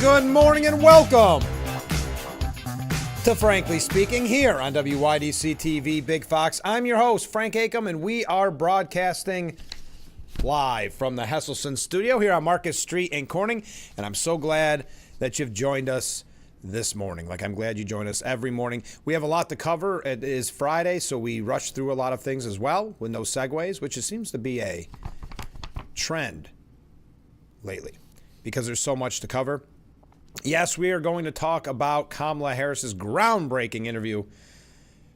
Good morning and welcome to Frankly Speaking here on WYDC TV Big Fox. I'm your host, Frank Acom, and we are broadcasting live from the Hesselson studio here on Market Street in Corning, and I'm so glad that you've joined us this morning. Like, I'm glad you join us every morning. We have a lot to cover. It is Friday, so we rush through a lot of things as well with no segues, which seems to be a trend lately because there's so much to cover. Yes, we are going to talk about Kamala Harris's groundbreaking interview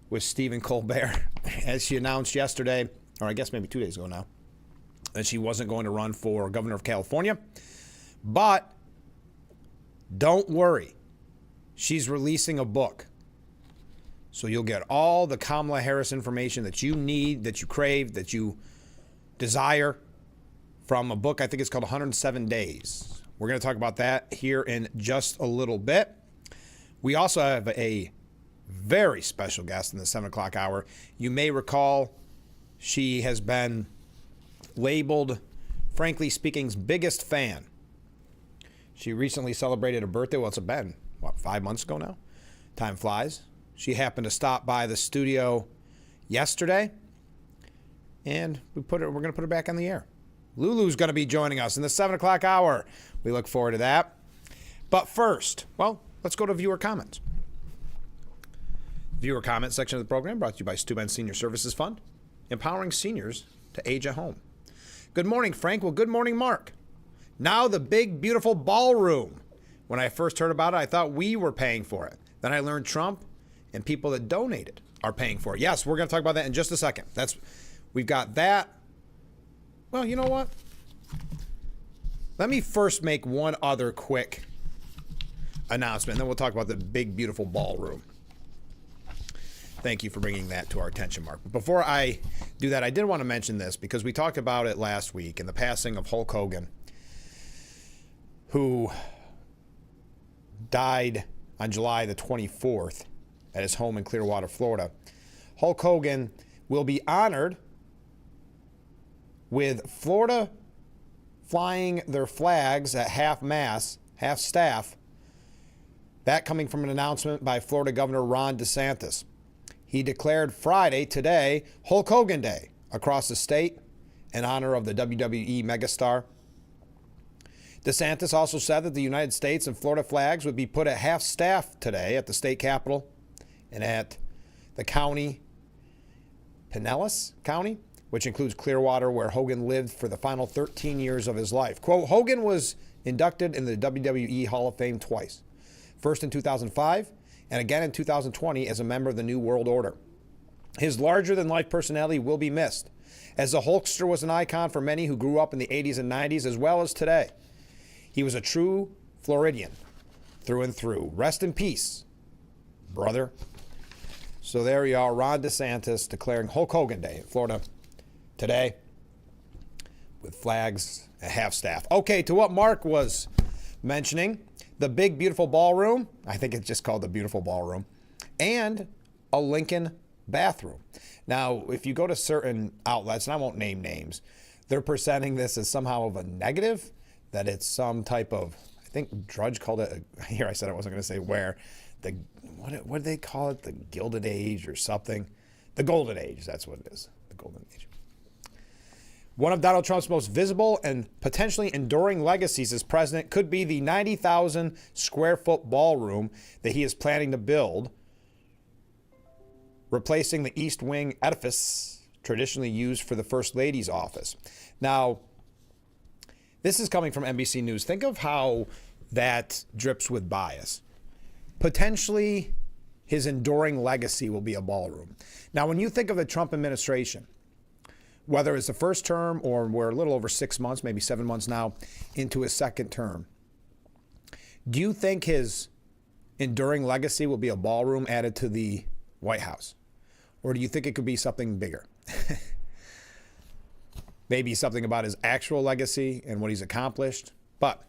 with Stephen Colbert, as she announced yesterday, or I guess maybe 2 days ago now, that she wasn't going to run for governor of California. But don't worry, she's releasing a book. So you'll get all the Kamala Harris information that you need, that you crave, that you desire from a book. I think it's called 107 Days. We're going to talk about that here in just a little bit. We also have a very special guest in the 7 o'clock hour. You may recall she has been labeled, Frankly Speaking's biggest fan. She recently celebrated her birthday. Well, it's been, 5 months ago now? Time flies. She happened to stop by the studio yesterday, and we're going to put her back on the air. Lulu's going to be joining us in the 7 o'clock hour. We look forward to that. But first, well, let's go to viewer comments. Viewer comment section of the program brought to you by Steuben Senior Services Fund, empowering seniors to age at home. Good morning, Frank. Well, good morning, Mark. Now the big, beautiful ballroom. When I first heard about it, I thought we were paying for it. Then I learned Trump and people that donated are paying for it. Yes, we're going to talk about that in just a second. We've got that. Well, you know what? Let me first make one other quick announcement, and then we'll talk about the big, beautiful ballroom. Thank you for bringing that to our attention, Mark. But before I do that, I did want to mention this because we talked about it last week in the passing of Hulk Hogan, who died on July the 24th at his home in Clearwater, Florida. Hulk Hogan will be honored with Florida flying their flags at half-mast, half-staff. That coming from an announcement by Florida Governor Ron DeSantis. He declared Friday, today, Hulk Hogan Day across the state in honor of the WWE megastar. DeSantis also said that the United States and Florida flags would be put at half-staff today at the state capitol and at the county, Pinellas County, which includes Clearwater, where Hogan lived for the final 13 years of his life. Quote, Hogan was inducted in the WWE Hall of Fame twice. First in 2005 and again in 2020 as a member of the New World Order. His larger-than-life personality will be missed, as the Hulkster was an icon for many who grew up in the 80s and 90s as well as today. He was a true Floridian through and through. Rest in peace, brother. So there you are, Ron DeSantis declaring Hulk Hogan Day in Florida today with flags at half-staff. Okay, to what Mark was mentioning, the big, beautiful ballroom. I think it's just called the beautiful ballroom. And a Lincoln bathroom. Now, if you go to certain outlets, and I won't name names, they're presenting this as somehow of a negative, that it's some type of, I think Drudge called it, here I said I wasn't going to say where, what did they call it? The Gilded Age or something? The Golden Age, that's what it is, the Golden Age. One of Donald Trump's most visible and potentially enduring legacies as president could be the 90,000 square foot ballroom that he is planning to build, replacing the East Wing edifice traditionally used for the First Lady's office. Now, this is coming from NBC News. Think of how that drips with bias. Potentially, his enduring legacy will be a ballroom. Now, when you think of the Trump administration, whether it's the first term or we're a little over 6 months, maybe 7 months now, into his second term, do you think his enduring legacy will be a ballroom added to the White House? Or do you think it could be something bigger? Maybe something about his actual legacy and what he's accomplished. But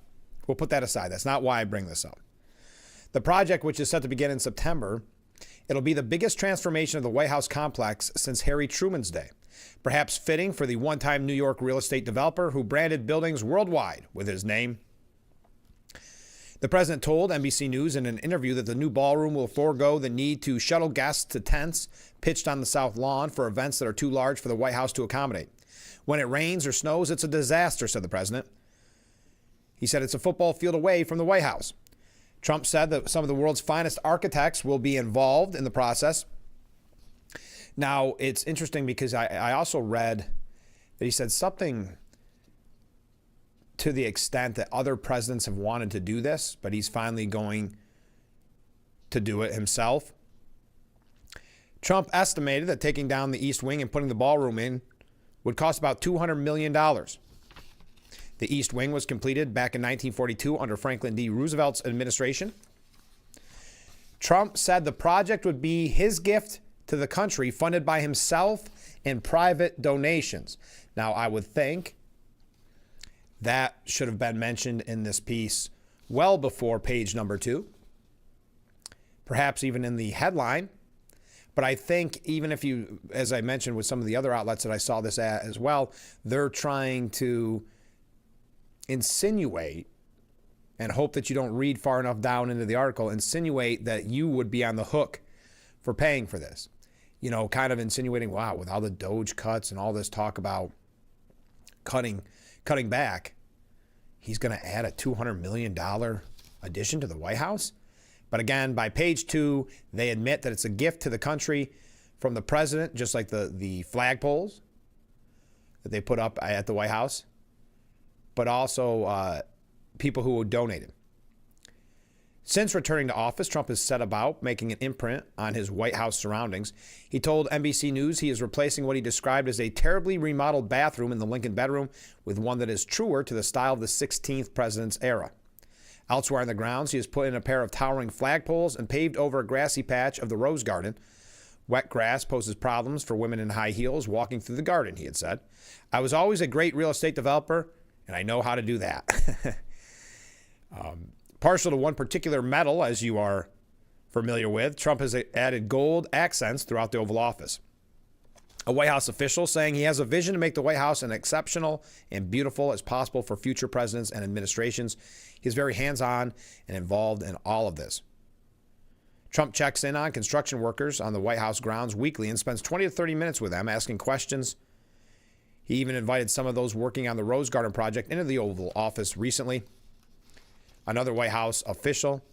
we'll put that aside. That's not why I bring this up. The project, which is set to begin in September, it'll be the biggest transformation of the White House complex since Harry Truman's day. Perhaps fitting for the one-time New York real estate developer who branded buildings worldwide with his name. The president told NBC News in an interview that the new ballroom will forego the need to shuttle guests to tents pitched on the South Lawn for events that are too large for the White House to accommodate. When it rains or snows, it's a disaster, said the president. He said it's a football field away from the White House. Trump said that some of the world's finest architects will be involved in the process. Now, it's interesting because I also read that he said something to the extent that other presidents have wanted to do this, but he's finally going to do it himself. Trump estimated that taking down the East Wing and putting the ballroom in would cost about $200 million. The East Wing was completed back in 1942 under Franklin D. Roosevelt's administration. Trump said the project would be his gift to the country, funded by himself and private donations. Now, I would think that should have been mentioned in this piece well before page number 2, perhaps even in the headline. But I think even if you, as I mentioned with some of the other outlets that I saw this at as well, they're trying to insinuate, and hope that you don't read far enough down into the article, insinuate that you would be on the hook for paying for this. You know, kind of insinuating, wow, with all the Doge cuts and all this talk about cutting back, he's going to add a $200 million addition to the White House. But again, by page 2, they admit that it's a gift to the country from the president, just like the flagpoles that they put up at the White House, but also people who donated. Since returning to office, Trump has set about making an imprint on his White House surroundings. He told NBC News he is replacing what he described as a terribly remodeled bathroom in the Lincoln bedroom with one that is truer to the style of the 16th president's era. Elsewhere on the grounds, he has put in a pair of towering flagpoles and paved over a grassy patch of the Rose Garden. Wet grass poses problems for women in high heels walking through the garden, he had said. I was always a great real estate developer, and I know how to do that. Partial to one particular medal, as you are familiar with, Trump has added gold accents throughout the Oval Office. A White House official saying he has a vision to make the White House as exceptional and beautiful as possible for future presidents and administrations. He's very hands-on and involved in all of this. Trump checks in on construction workers on the White House grounds weekly and spends 20 to 30 minutes with them asking questions. He even invited some of those working on the Rose Garden project into the Oval Office recently. Another White House official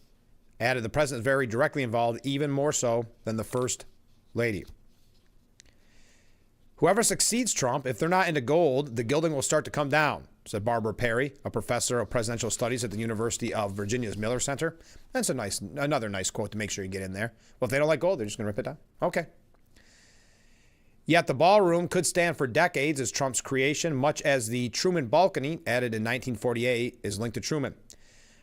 added the president is very directly involved, even more so than the First Lady. Whoever succeeds Trump, if they're not into gold, the gilding will start to come down, said Barbara Perry, a professor of presidential studies at the University of Virginia's Miller Center. That's another nice quote to make sure you get in there. Well, if they don't like gold, they're just going to rip it down. Okay. Yet the ballroom could stand for decades as Trump's creation, much as the Truman balcony, added in 1948, is linked to Truman.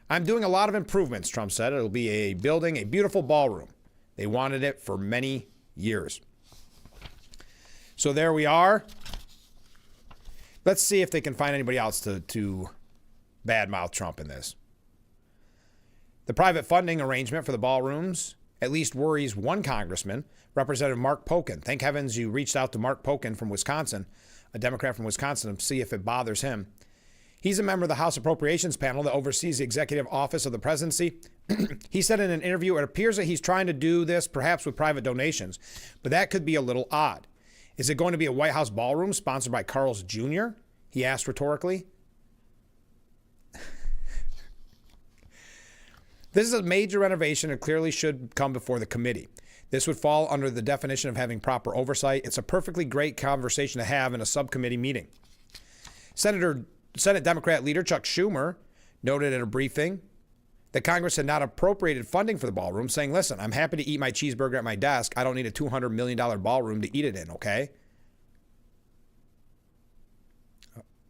I'm doing a lot of improvements, Trump said. It'll be a beautiful ballroom. They wanted it for many years. So there we are. Let's see if they can find anybody else to badmouth Trump in this. The private funding arrangement for the ballrooms at least worries one congressman, Representative Mark Pocan. Thank heavens you reached out to Mark Pocan from Wisconsin, a Democrat from Wisconsin, to see if it bothers him. He's a member of the House Appropriations Panel that oversees the executive office of the presidency. He said in an interview, it appears that he's trying to do this perhaps with private donations, but that could be a little odd. Is it going to be a White House ballroom sponsored by Carl's Jr.? He asked rhetorically. This is a major renovation and clearly should come before the committee. This would fall under the definition of having proper oversight. It's a perfectly great conversation to have in a subcommittee meeting. Senate Democrat leader Chuck Schumer noted at a briefing that Congress had not appropriated funding for the ballroom, saying, listen, I'm happy to eat my cheeseburger at my desk. I don't need a $200 million ballroom to eat it in, okay?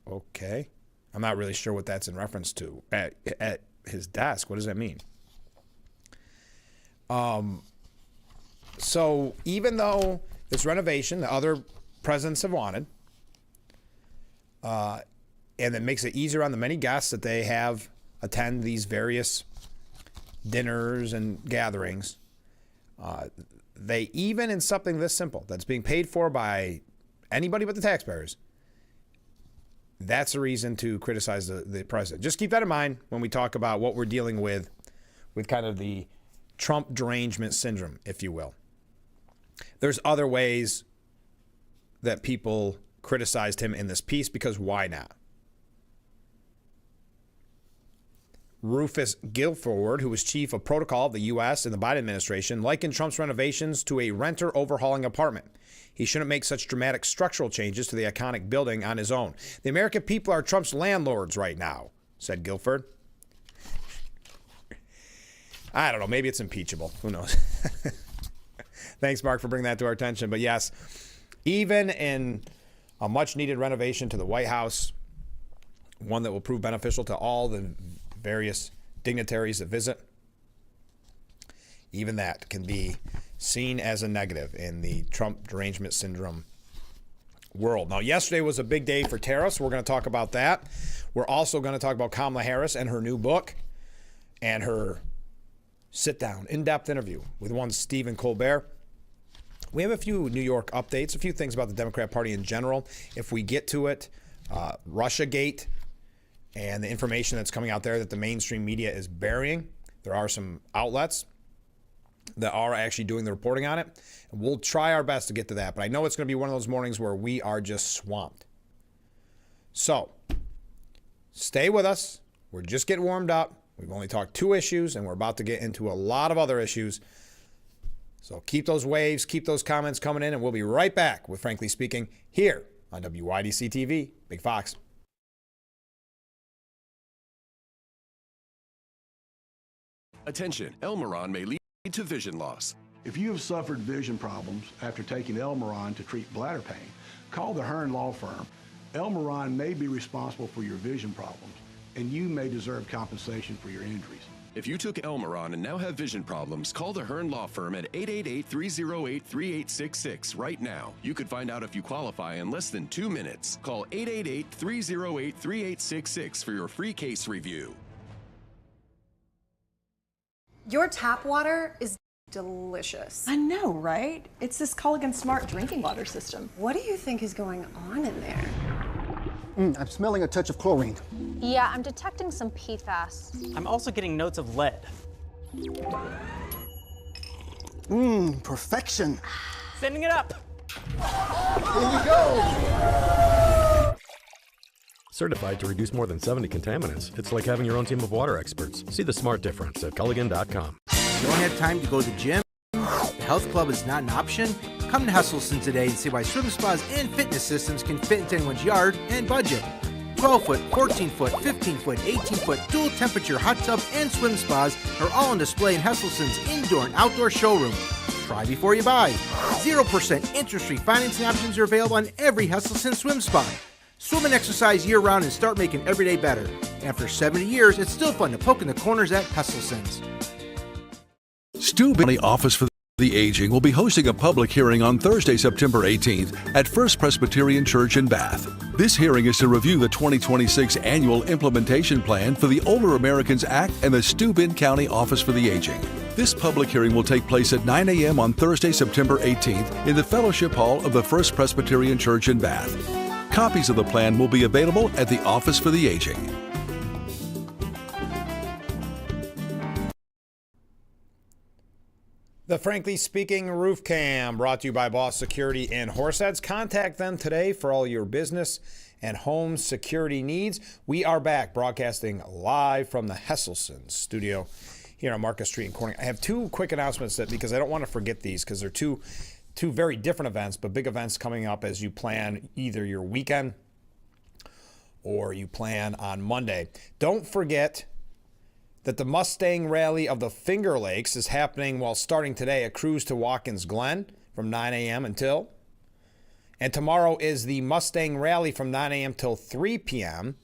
Okay. I'm not really sure what that's in reference to. At his desk, what does that mean? So even though this renovation that other presidents have wanted, and it makes it easier on the many guests that they have attend these various dinners and gatherings, they even in something this simple that's being paid for by anybody but the taxpayers, that's a reason to criticize the president. Just keep that in mind when we talk about what we're dealing with kind of the Trump derangement syndrome, if you will. There's other ways that people criticized him in this piece, because why not? Rufus Guilford, who was chief of protocol of the U.S. in the Biden administration, likened Trump's renovations to a renter overhauling apartment. He shouldn't make such dramatic structural changes to the iconic building on his own. The American people are Trump's landlords right now, said Guilford. I don't know. Maybe it's impeachable. Who knows? Thanks, Mark, for bringing that to our attention. But yes, even in a much-needed renovation to the White House, one that will prove beneficial to all the various dignitaries that visit, even that can be seen as a negative in the Trump derangement syndrome world. Now, yesterday was a big day for tariffs. We're going to talk about that. We're also going to talk about Kamala Harris and her new book and her sit-down, in-depth interview with one Stephen Colbert. We have a few New York updates, a few things about the Democrat Party in general. If we get to it, Russiagate and the information that's coming out there that the mainstream media is burying. There are some outlets that are actually doing the reporting on it. And we'll try our best to get to that. But I know it's going to be one of those mornings where we are just swamped. So stay with us. We're just getting warmed up. We've only talked 2 issues, and we're about to get into a lot of other issues. So keep those waves, keep those comments coming in, and we'll be right back with Frankly Speaking here on WYDC TV, Big Fox. Attention, Elmaron may lead to vision loss. If you have suffered vision problems after taking Elmaron to treat bladder pain, call the Hearn Law Firm. Elmaron may be responsible for your vision problems, and you may deserve compensation for your injuries. If you took Elmaron and now have vision problems, call the Hearn Law Firm at 888-308-3866 right now. You could find out if you qualify in less than 2 minutes. Call 888-308-3866 for your free case review. Your tap water is delicious. I know, right? It's this Culligan Smart drinking water system. What do you think is going on in there? I'm smelling a touch of chlorine. Yeah, I'm detecting some PFAS. I'm also getting notes of lead. Perfection. Sending it up. Here we go. Certified to reduce more than 70 contaminants. It's like having your own team of water experts. See the smart difference at Culligan.com. You don't have time to go to the gym? The health club is not an option? Come to Hesselson today and see why swim spas and fitness systems can fit into anyone's yard and budget. 12-foot, 14-foot, 15-foot, 18-foot dual temperature hot tub and swim spas are all on display in Hesselson's indoor and outdoor showroom. Try before you buy. 0% interest-free financing options are available on every Hesselson swim spa. Swim and exercise year-round and start making every day better. After 70 years, it's still fun to poke in the corners at Hesselson's. Stu County Office for the Aging will be hosting a public hearing on Thursday, September 18th at First Presbyterian Church in Bath. This hearing is to review the 2026 annual implementation plan for the Older Americans Act and the Steuben County Office for the Aging. This public hearing will take place at 9 a.m. on Thursday, September 18th in the Fellowship Hall of the First Presbyterian Church in Bath. Copies of the plan will be available at the Office for the Aging. The Frankly Speaking Roof Cam, brought to you by Boss Security in Horseheads. Contact them today for all your business and home security needs. We are back broadcasting live from the Hesselson studio here on Marcus Street in Corning. I have 2 quick announcements because I don't want to forget these, because they're two very different events, but big events coming up as you plan either your weekend or you plan on Monday. Don't forget that the Mustang Rally of the Finger Lakes is happening starting today, a cruise to Watkins Glen from 9 a.m. until. And tomorrow is the Mustang Rally from 9 a.m. till 3 p.m.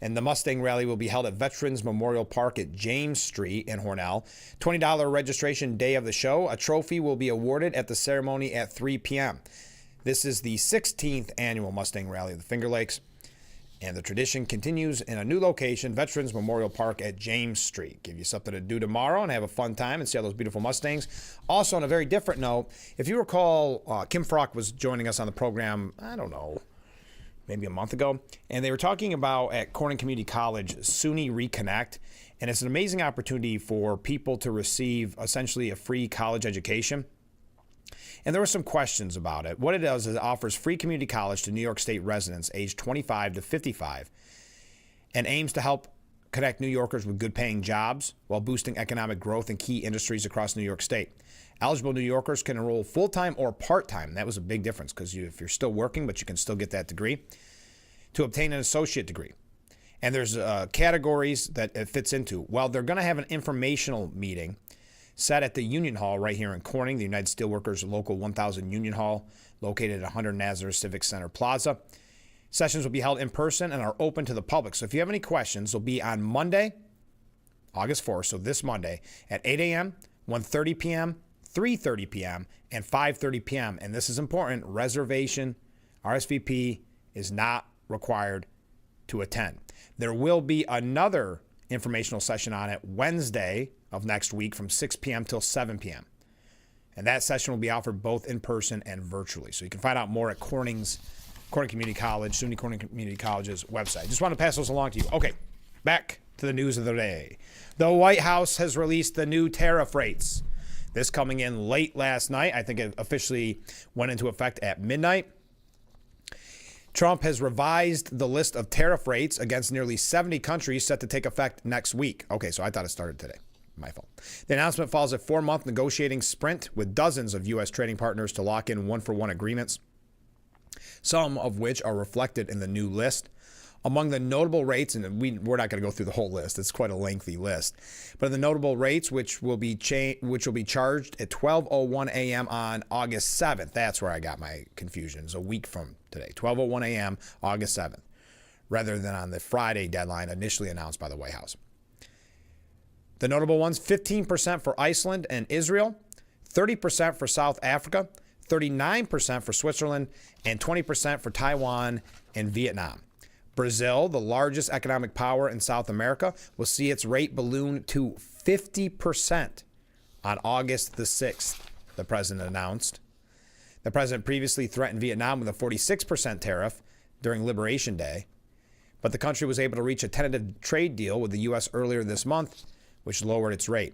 And the Mustang Rally will be held at Veterans Memorial Park at James Street in Hornell. $20 registration day of the show. A trophy will be awarded at the ceremony at 3 p.m. This is the 16th annual Mustang Rally of the Finger Lakes. And the tradition continues in a new location, Veterans Memorial Park at James Street. Give you something to do tomorrow and have a fun time and see all those beautiful Mustangs. Also, on a very different note, if you recall, Kim Frock was joining us on the program, I don't know, maybe a month ago, and they were talking about at Corning Community College, SUNY Reconnect, and it's an amazing opportunity for people to receive essentially a free college education. And there were some questions about it. What it does is it offers free community college to New York State residents aged 25 to 55 and aims to help connect New Yorkers with good-paying jobs while boosting economic growth in key industries across New York State. Eligible New Yorkers can enroll full-time or part-time. That was a big difference because if you're still working, but you can still get that degree, to obtain an associate degree. And there's categories that it fits into. Well, they're going to have an informational meeting set at the Union Hall right here in Corning, the United Steelworkers Local 1000 Union Hall, located at 100 Nazareth Civic Center Plaza. Sessions will be held in person and are open to the public. So if you have any questions, they'll be on Monday, August 4th, so this Monday, at 8 a.m., 1:30 p.m., 3:30 p.m., and 5:30 p.m. And this is important, reservation, RSVP is not required to attend. There will be another informational session on it Wednesday of next week from 6 p.m. till 7 p.m. And that session will be offered both in person and virtually. So you can find out more at Corning Community College, SUNY Corning Community College's website. Just want to pass those along to you. Okay, back to the news of the day. The White House has released the new tariff rates. This coming in late last night. I think it officially went into effect at midnight. Trump has revised the list of tariff rates against nearly 70 countries set to take effect next week. Okay, so I thought it started today. My fault. The announcement follows a 4-month negotiating sprint with dozens of U.S. trading partners to lock in one-for-one agreements, some of which are reflected in the new list. Among the notable rates, and we're not going to go through the whole list, it's quite a lengthy list, but the notable rates which will be charged at 12:01 a.m. on August 7th. That's where I got my confusion. It's a week from today, 12:01 a.m. August 7th, rather than on the Friday deadline initially announced by the White House. The notable ones: 15% for Iceland and Israel, 30% for South Africa, 39% for Switzerland, and 20% for Taiwan and Vietnam. Brazil, the largest economic power in South America, will see its rate balloon to 50% on August the 6th, the president announced. The president previously threatened Vietnam with a 46% tariff during Liberation Day, but the country was able to reach a tentative trade deal with the U.S. earlier this month, which lowered its rate.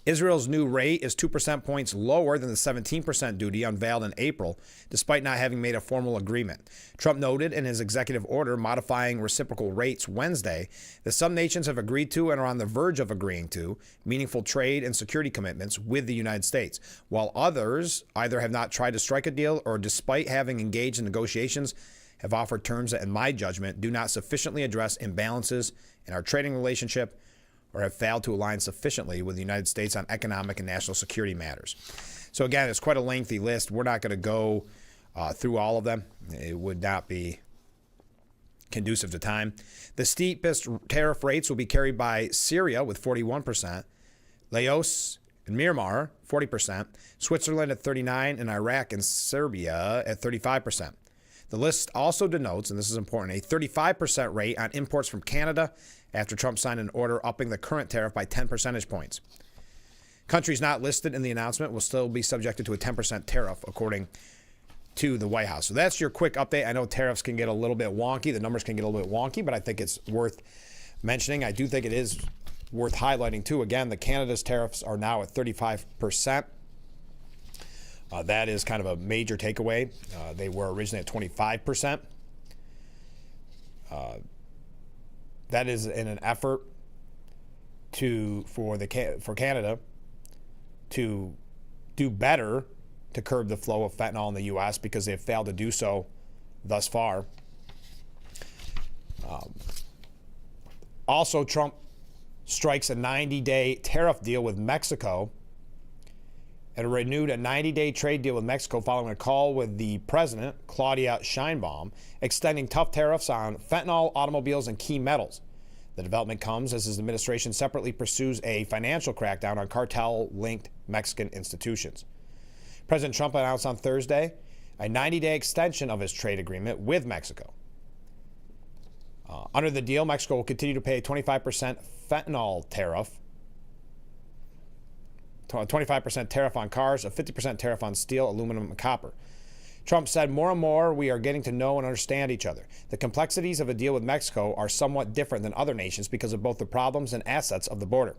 Israel's new rate is 2% points lower than the 17% duty unveiled in April, despite not having made a formal agreement. Trump noted in his executive order modifying reciprocal rates Wednesday that some nations have agreed to and are on the verge of agreeing to meaningful trade and security commitments with the United States, while others either have not tried to strike a deal or, despite having engaged in negotiations, have offered terms that, in my judgment, do not sufficiently address imbalances in our trading relationship or have failed to align sufficiently with the United States on economic and national security matters. So again, it's quite a lengthy list. We're not going to go through all of them. It would not be conducive to time. The steepest tariff rates will be carried by Syria with 41%, Laos and Myanmar 40%, Switzerland at 39%, and Iraq and Serbia at 35%. The list also denotes, and this is important, a 35% rate on imports from Canada after Trump signed an order upping the current tariff by 10 percentage points. Countries not listed in the announcement will still be subjected to a 10% tariff, according to the White House. So that's your quick update. I know tariffs can get a little bit wonky. The numbers can get a little bit wonky, but I think it's worth mentioning. I do think it is worth highlighting, too. Again, the Canada's tariffs are now at 35%. That is kind of a major takeaway. They were originally at 25%. That is in an effort for Canada to do better to curb the flow of fentanyl in the U.S. because they've failed to do so thus far. Also, Trump strikes a 90-day tariff deal with Mexico and renewed a 90-day trade deal with Mexico following a call with the president, Claudia Sheinbaum, extending tough tariffs on fentanyl, automobiles, and key metals. The development comes as his administration separately pursues a financial crackdown on cartel-linked Mexican institutions. President Trump announced on Thursday a 90-day extension of his trade agreement with Mexico. Under the deal, Mexico will continue to pay a 25% fentanyl tariff, 25% tariff on cars, a 50% tariff on steel, aluminum, and copper. Trump said, more and more we are getting to know and understand each other. The complexities of a deal with Mexico are somewhat different than other nations because of both the problems and assets of the border.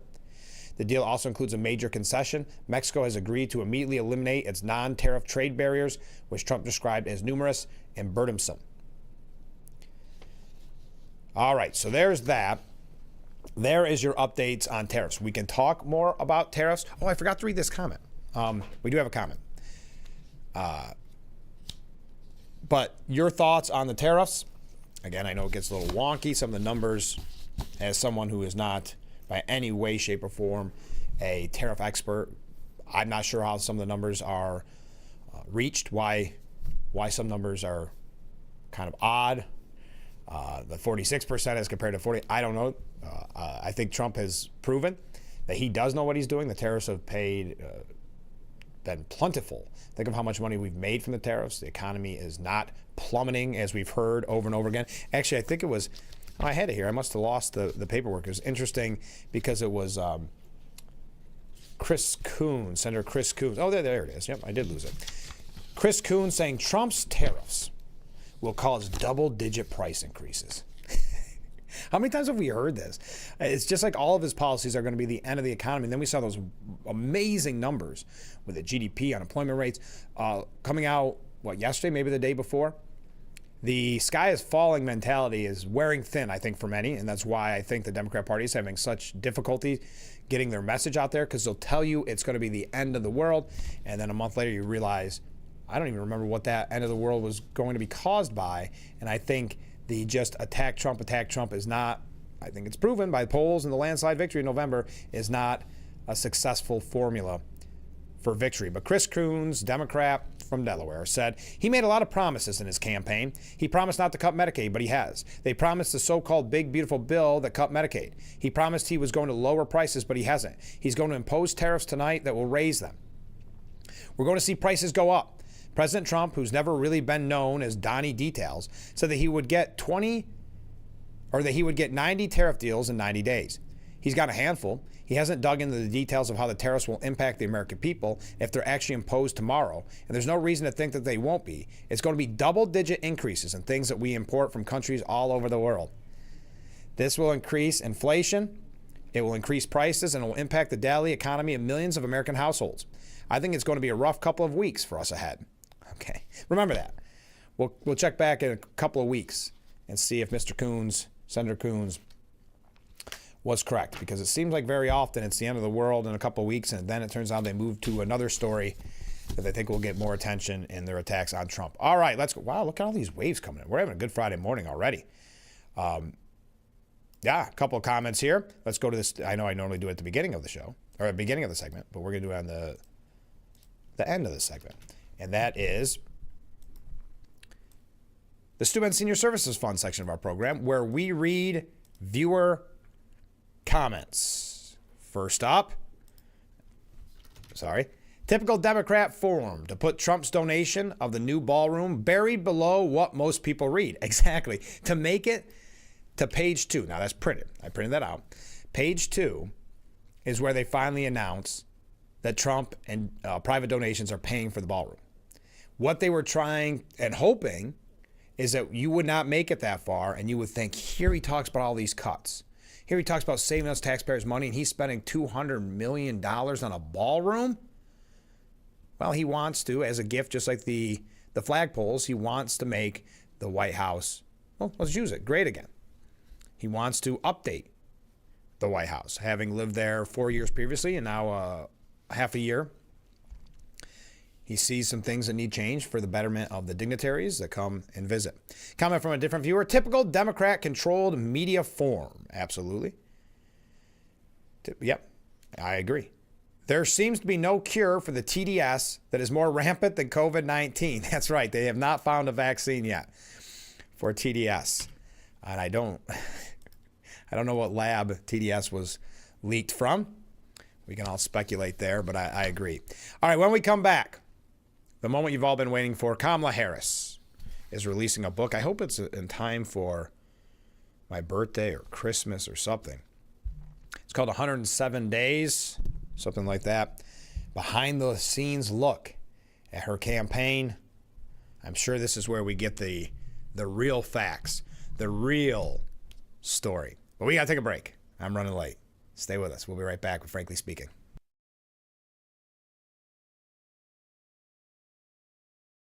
The deal also includes a major concession. Mexico has agreed to immediately eliminate its non-tariff trade barriers, which Trump described as numerous and burdensome. All right, so there's that. There is your updates on tariffs. We can talk more about tariffs. Oh, I forgot to read this comment. We do have a comment. But your thoughts on the tariffs? Again, I know it gets a little wonky. Some of the numbers, as someone who is not by any way, shape, or form a tariff expert, I'm not sure how some of the numbers are reached, why some numbers are kind of odd. The 46% as compared to 40%, I don't know. I think Trump has proven that he does know what he's doing. The tariffs have been plentiful. Think of how much money we've made from the tariffs. The economy is not plummeting, as we've heard over and over again. Actually, I think it was, I had it here. I must have lost the paperwork. It was interesting because it was Chris Coons, Senator Chris Coons. Oh, there it is. Yep, I did lose it. Chris Coons saying Trump's tariffs will cause double-digit price increases. How many times have we heard this? It's just like all of his policies are going to be the end of the economy. And then we saw those amazing numbers with the GDP, unemployment rates coming out, yesterday, maybe the day before? The sky is falling mentality is wearing thin, I think, for many. And that's why I think the Democrat Party is having such difficulty getting their message out there, because they'll tell you it's going to be the end of the world. And then a month later, you realize, I don't even remember what that end of the world was going to be caused by. And I think the just attack Trump is not, I think it's proven by polls and the landslide victory in November, is not a successful formula for victory. But Chris Coons, Democrat from Delaware, said he made a lot of promises in his campaign. He promised not to cut Medicaid, but he has. They promised the so-called big, beautiful bill that cut Medicaid. He promised he was going to lower prices, but he hasn't. He's going to impose tariffs tonight that will raise them. We're going to see prices go up. President Trump, who's never really been known as Donnie Details, said that he would get 90 tariff deals in 90 days. He's got a handful. He hasn't dug into the details of how the tariffs will impact the American people if they're actually imposed tomorrow. And there's no reason to think that they won't be. It's going to be double-digit increases in things that we import from countries all over the world. This will increase inflation. It will increase prices, and it will impact the daily economy of millions of American households. I think it's going to be a rough couple of weeks for us ahead. Okay, remember that. We'll check back in a couple of weeks and see if Mr. Coons, Senator Coons, was correct, because it seems like very often it's the end of the world in a couple of weeks, and then it turns out they move to another story that they think will get more attention in their attacks on Trump. All right, let's go. Wow, look at all these waves coming in. We're having a good Friday morning already. Yeah, a couple of comments here. Let's go to this. I know I normally do it at the beginning of the show, or at the beginning of the segment, but we're going to do it on the end of the segment. And that is the Student Senior Services Fund section of our program, where we read viewer comments. First up, typical Democrat form to put Trump's donation of the new ballroom buried below what most people read. Exactly. To make it to page 2. Now that's printed. I printed that out. Page 2 is where they finally announce that Trump and private donations are paying for the ballroom. What they were trying and hoping is that you would not make it that far, and you would think, here he talks about all these cuts. Here he talks about saving us taxpayers' money, and he's spending $200 million on a ballroom. Well, he wants to, as a gift, just like the flagpoles, he wants to make the White House, well, let's use it, great again. He wants to update the White House, having lived there 4 years previously and now half a year. He sees some things that need change for the betterment of the dignitaries that come and visit. Comment from a different viewer. Typical Democrat-controlled media form. Absolutely. Yep, I agree. There seems to be no cure for the TDS that is more rampant than COVID-19. That's right. They have not found a vaccine yet for TDS. And I don't know what lab TDS was leaked from. We can all speculate there, but I agree. All right, when we come back, the moment you've all been waiting for, Kamala Harris is releasing a book. I hope it's in time for my birthday or Christmas or something. It's called 107 Days, something like that. Behind the scenes look at her campaign. I'm sure this is where we get the real facts, the real story. But we got to take a break. I'm running late. Stay with us. We'll be right back with Frankly Speaking.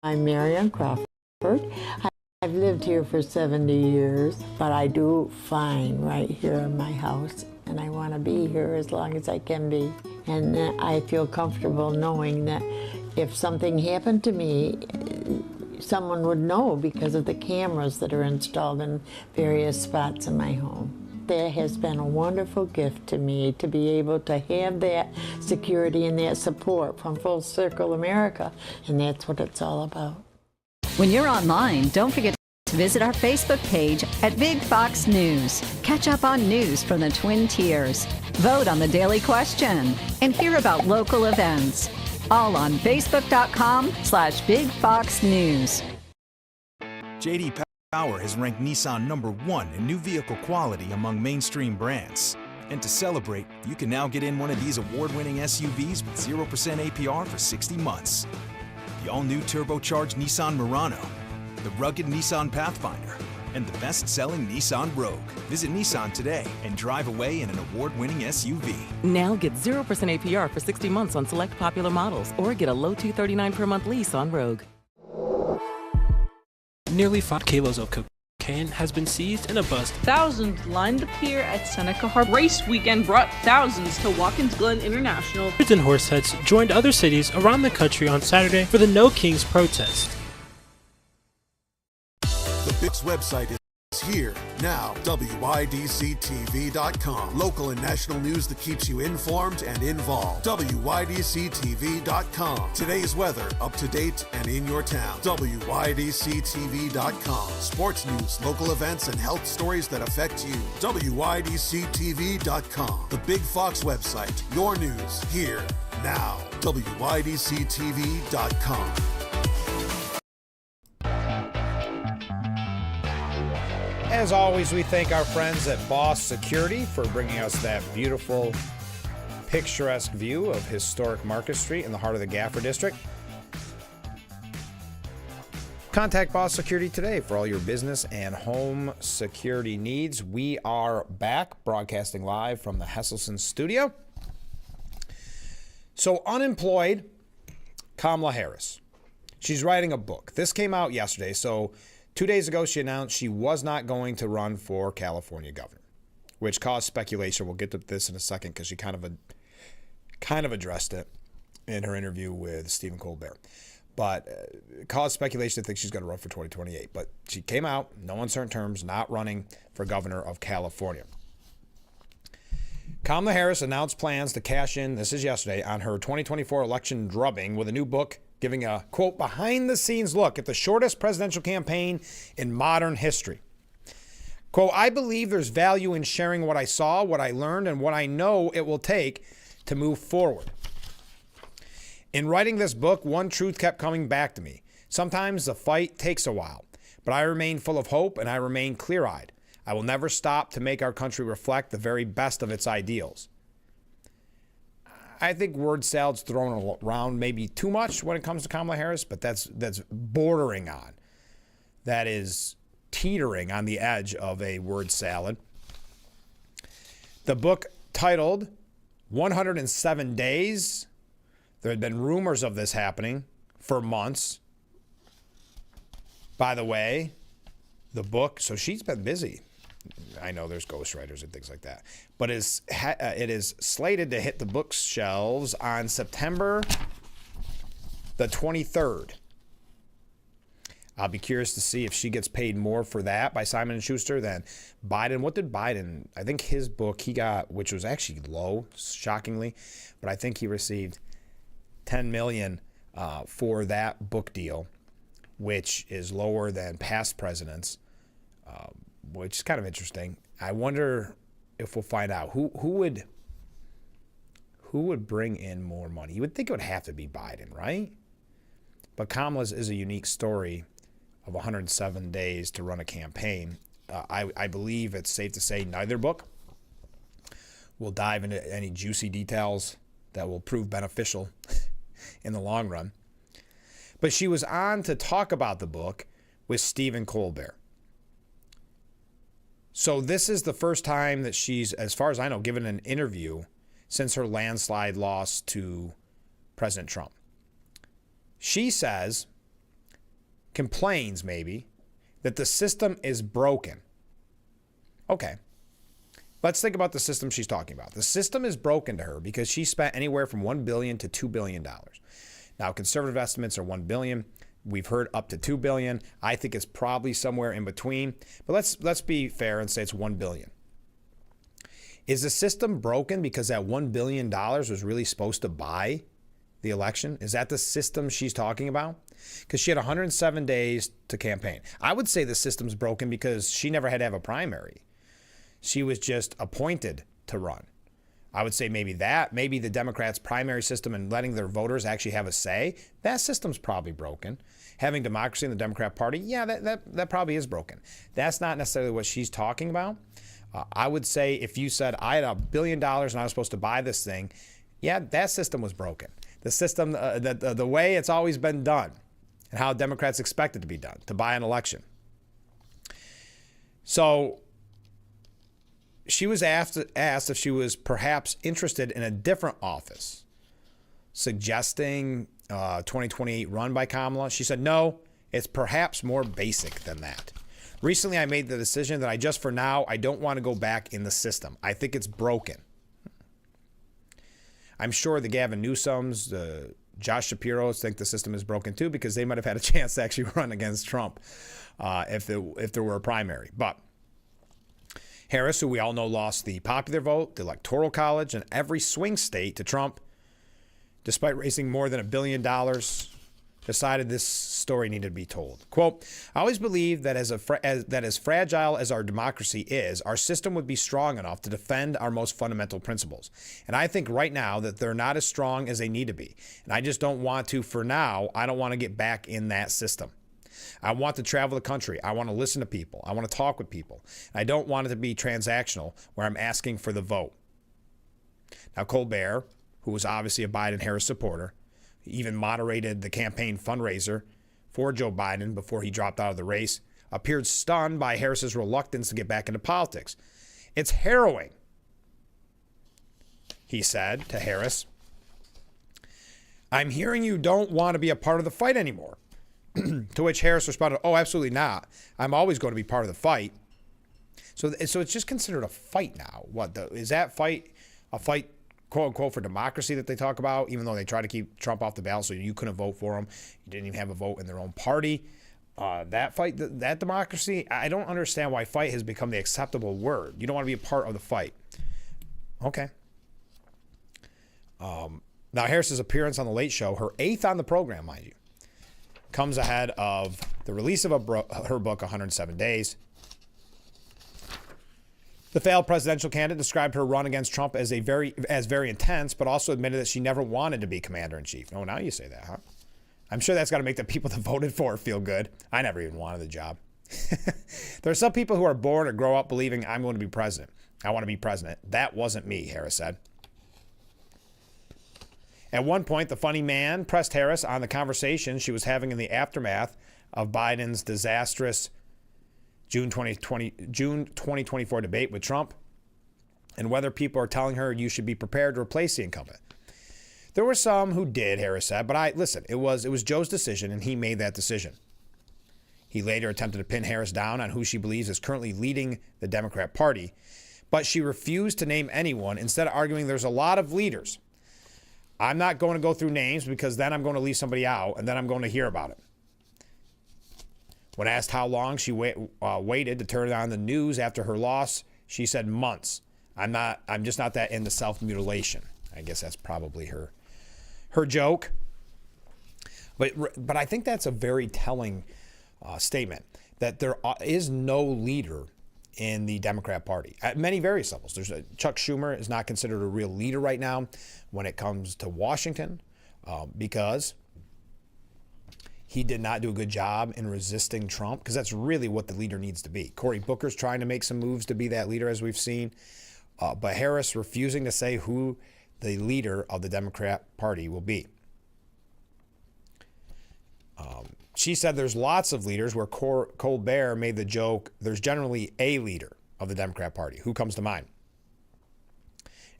I'm Marianne Crawford. I've lived here for 70 years, but I do fine right here in my house, and I want to be here as long as I can be. And I feel comfortable knowing that if something happened to me, someone would know because of the cameras that are installed in various spots in my home. That has been a wonderful gift to me to be able to have that security and that support from Full Circle America, and that's what it's all about. When you're online, don't forget to visit our Facebook page at Big Fox News. Catch up on news from the Twin Tiers. Vote on the daily question and hear about local events. All on Facebook.com/Big Fox News. J.D. Power has ranked Nissan #1 in new vehicle quality among mainstream brands. And to celebrate, you can now get in one of these award-winning SUVs with 0% APR for 60 months. The all-new turbocharged Nissan Murano, the rugged Nissan Pathfinder, and the best-selling Nissan Rogue. Visit Nissan today and drive away in an award-winning SUV. Now get 0% APR for 60 months on select popular models, or get a low $239 per month lease on Rogue. Nearly 5 kilos of cocaine has been seized in a bust. Thousands lined the pier at Seneca Harbor. Race weekend brought thousands to Watkins Glen International. Hundreds and Horseheads joined other cities around the country on Saturday for the No Kings protest. The Bix website is here now. WYDCTV.com. Local and national news that keeps you informed and involved. WYDCTV.com. Today's weather, up to date and in your town. WYDCTV.com. Sports news, local events, and health stories that affect you. WYDCTV.com. The Big Fox website. Your news here now. WYDCTV.com. As always, we thank our friends at Boss Security for bringing us that beautiful, picturesque view of historic Market Street in the heart of the Gaffer District. Contact Boss Security today for all your business and home security needs. We are back broadcasting live from the Hesselson studio. So, unemployed Kamala Harris. She's writing a book. This came out yesterday, so 2 days ago, she announced she was not going to run for California governor, which caused speculation. We'll get to this in a second because she kind of addressed it in her interview with Stephen Colbert. But it caused speculation to think she's going to run for 2028. But she came out, no uncertain terms, not running for governor of California. Kamala Harris announced plans to cash in, this is yesterday, on her 2024 election drubbing with a new book giving a, quote, behind-the-scenes look at the shortest presidential campaign in modern history. Quote, I believe there's value in sharing what I saw, what I learned, and what I know it will take to move forward. In writing this book, one truth kept coming back to me. Sometimes the fight takes a while, but I remain full of hope and I remain clear-eyed. I will never stop to make our country reflect the very best of its ideals. I think word salad's thrown around maybe too much when it comes to Kamala Harris, but that's bordering on. That is teetering on the edge of a word salad. The book titled 107 Days. There had been rumors of this happening for months. By the way, the book, so she's been busy. I know there's ghostwriters and things like that. But it is slated to hit the bookshelves on September the 23rd. I'll be curious to see if she gets paid more for that by Simon & Schuster than Biden. What did Biden, I think his book he got, which was actually low, shockingly, but I think he received $10 million for that book deal, which is lower than past presidents. Which is kind of interesting. I wonder if we'll find out who would bring in more money. You would think it would have to be Biden, right? But Kamala's is a unique story of 107 days to run a campaign. I believe it's safe to say neither book will dive into any juicy details that will prove beneficial in the long run. But she was on to talk about the book with Stephen Colbert. So this is the first time that she's, as far as I know, given an interview since her landslide loss to President Trump. She says, complains maybe, that the system is broken. Okay. Let's think about the system she's talking about. The system is broken to her because she spent anywhere from $1 billion to $2 billion. Now, conservative estimates are $1 billion. We've heard up to $2 billion. I think it's probably somewhere in between. But let's be fair and say it's $1 billion. Is the system broken because that $1 billion was really supposed to buy the election? Is that the system she's talking about? Because she had 107 days to campaign. I would say the system's broken because she never had to have a primary. She was just appointed to run. I would say maybe the Democrats' primary system and letting their voters actually have a say, that system's probably broken. Having democracy in the Democrat Party, yeah, that probably is broken. That's not necessarily what she's talking about. I would say if you said, I had $1 billion and I was supposed to buy this thing, yeah, that system was broken. The system, the way it's always been done and how Democrats expect it to be done, to buy an election. So she was asked if she was perhaps interested in a different office, suggesting 2028 run by Kamala. She said, no, it's perhaps more basic than that. Recently, I made the decision that I don't want to go back in the system. I think it's broken. I'm sure the Gavin Newsoms, the Josh Shapiro's think the system is broken too because they might have had a chance to actually run against Trump if there were a primary. But Harris, who we all know lost the popular vote, the Electoral College, and every swing state to Trump, despite raising more than $1 billion, decided this story needed to be told. Quote, I always believed that as fragile as our democracy is, our system would be strong enough to defend our most fundamental principles. And I think right now that they're not as strong as they need to be. And I just don't want to, for now, I don't want to get back in that system. I want to travel the country. I want to listen to people. I want to talk with people. I don't want it to be transactional where I'm asking for the vote. Now, Colbert, who was obviously a Biden-Harris supporter, even moderated the campaign fundraiser for Joe Biden before he dropped out of the race, appeared stunned by Harris's reluctance to get back into politics. It's harrowing, he said to Harris. I'm hearing you don't want to be a part of the fight anymore. To which Harris responded, oh, absolutely not. I'm always going to be part of the fight. So it's just considered a fight now. Is that fight a fight, quote unquote, for democracy that they talk about, even though they try to keep Trump off the ballot so you couldn't vote for him? You didn't even have a vote in their own party. That fight, that democracy, I don't understand why fight has become the acceptable word. You don't want to be a part of the fight. Okay. Now, Harris's appearance on The Late Show, her 8th on the program, mind you, comes ahead of the release of her book, 107 Days. The failed presidential candidate described her run against Trump as very intense, but also admitted that she never wanted to be commander-in-chief. Oh, now you say that, huh? I'm sure that's got to make the people that voted for her feel good. I never even wanted the job. There are some people who are born or grow up believing I'm going to be president. I want to be president. That wasn't me, Harris said. At one point, the funny man pressed Harris on the conversation she was having in the aftermath of Biden's disastrous June 2024 debate with Trump, and whether people are telling her you should be prepared to replace the incumbent. There were some who did, Harris said, but listen, it was Joe's decision, and he made that decision. He later attempted to pin Harris down on who she believes is currently leading the Democrat Party, but she refused to name anyone, instead arguing there's a lot of leaders. I'm not going to go through names because then I'm going to leave somebody out, and then I'm going to hear about it. When asked how long she waited to turn on the news after her loss, she said months. I'm just not that into self-mutilation. I guess that's probably her joke. But I think that's a very telling statement, that there is no leader in the Democrat Party at many various levels. Chuck Schumer is not considered a real leader right now when it comes to Washington because he did not do a good job in resisting Trump, because that's really what the leader needs to be. Cory Booker's trying to make some moves to be that leader, as we've seen. But Harris refusing to say who the leader of the Democrat Party will be. She said there's lots of leaders where Colbert made the joke, there's generally a leader of the Democrat Party. Who comes to mind?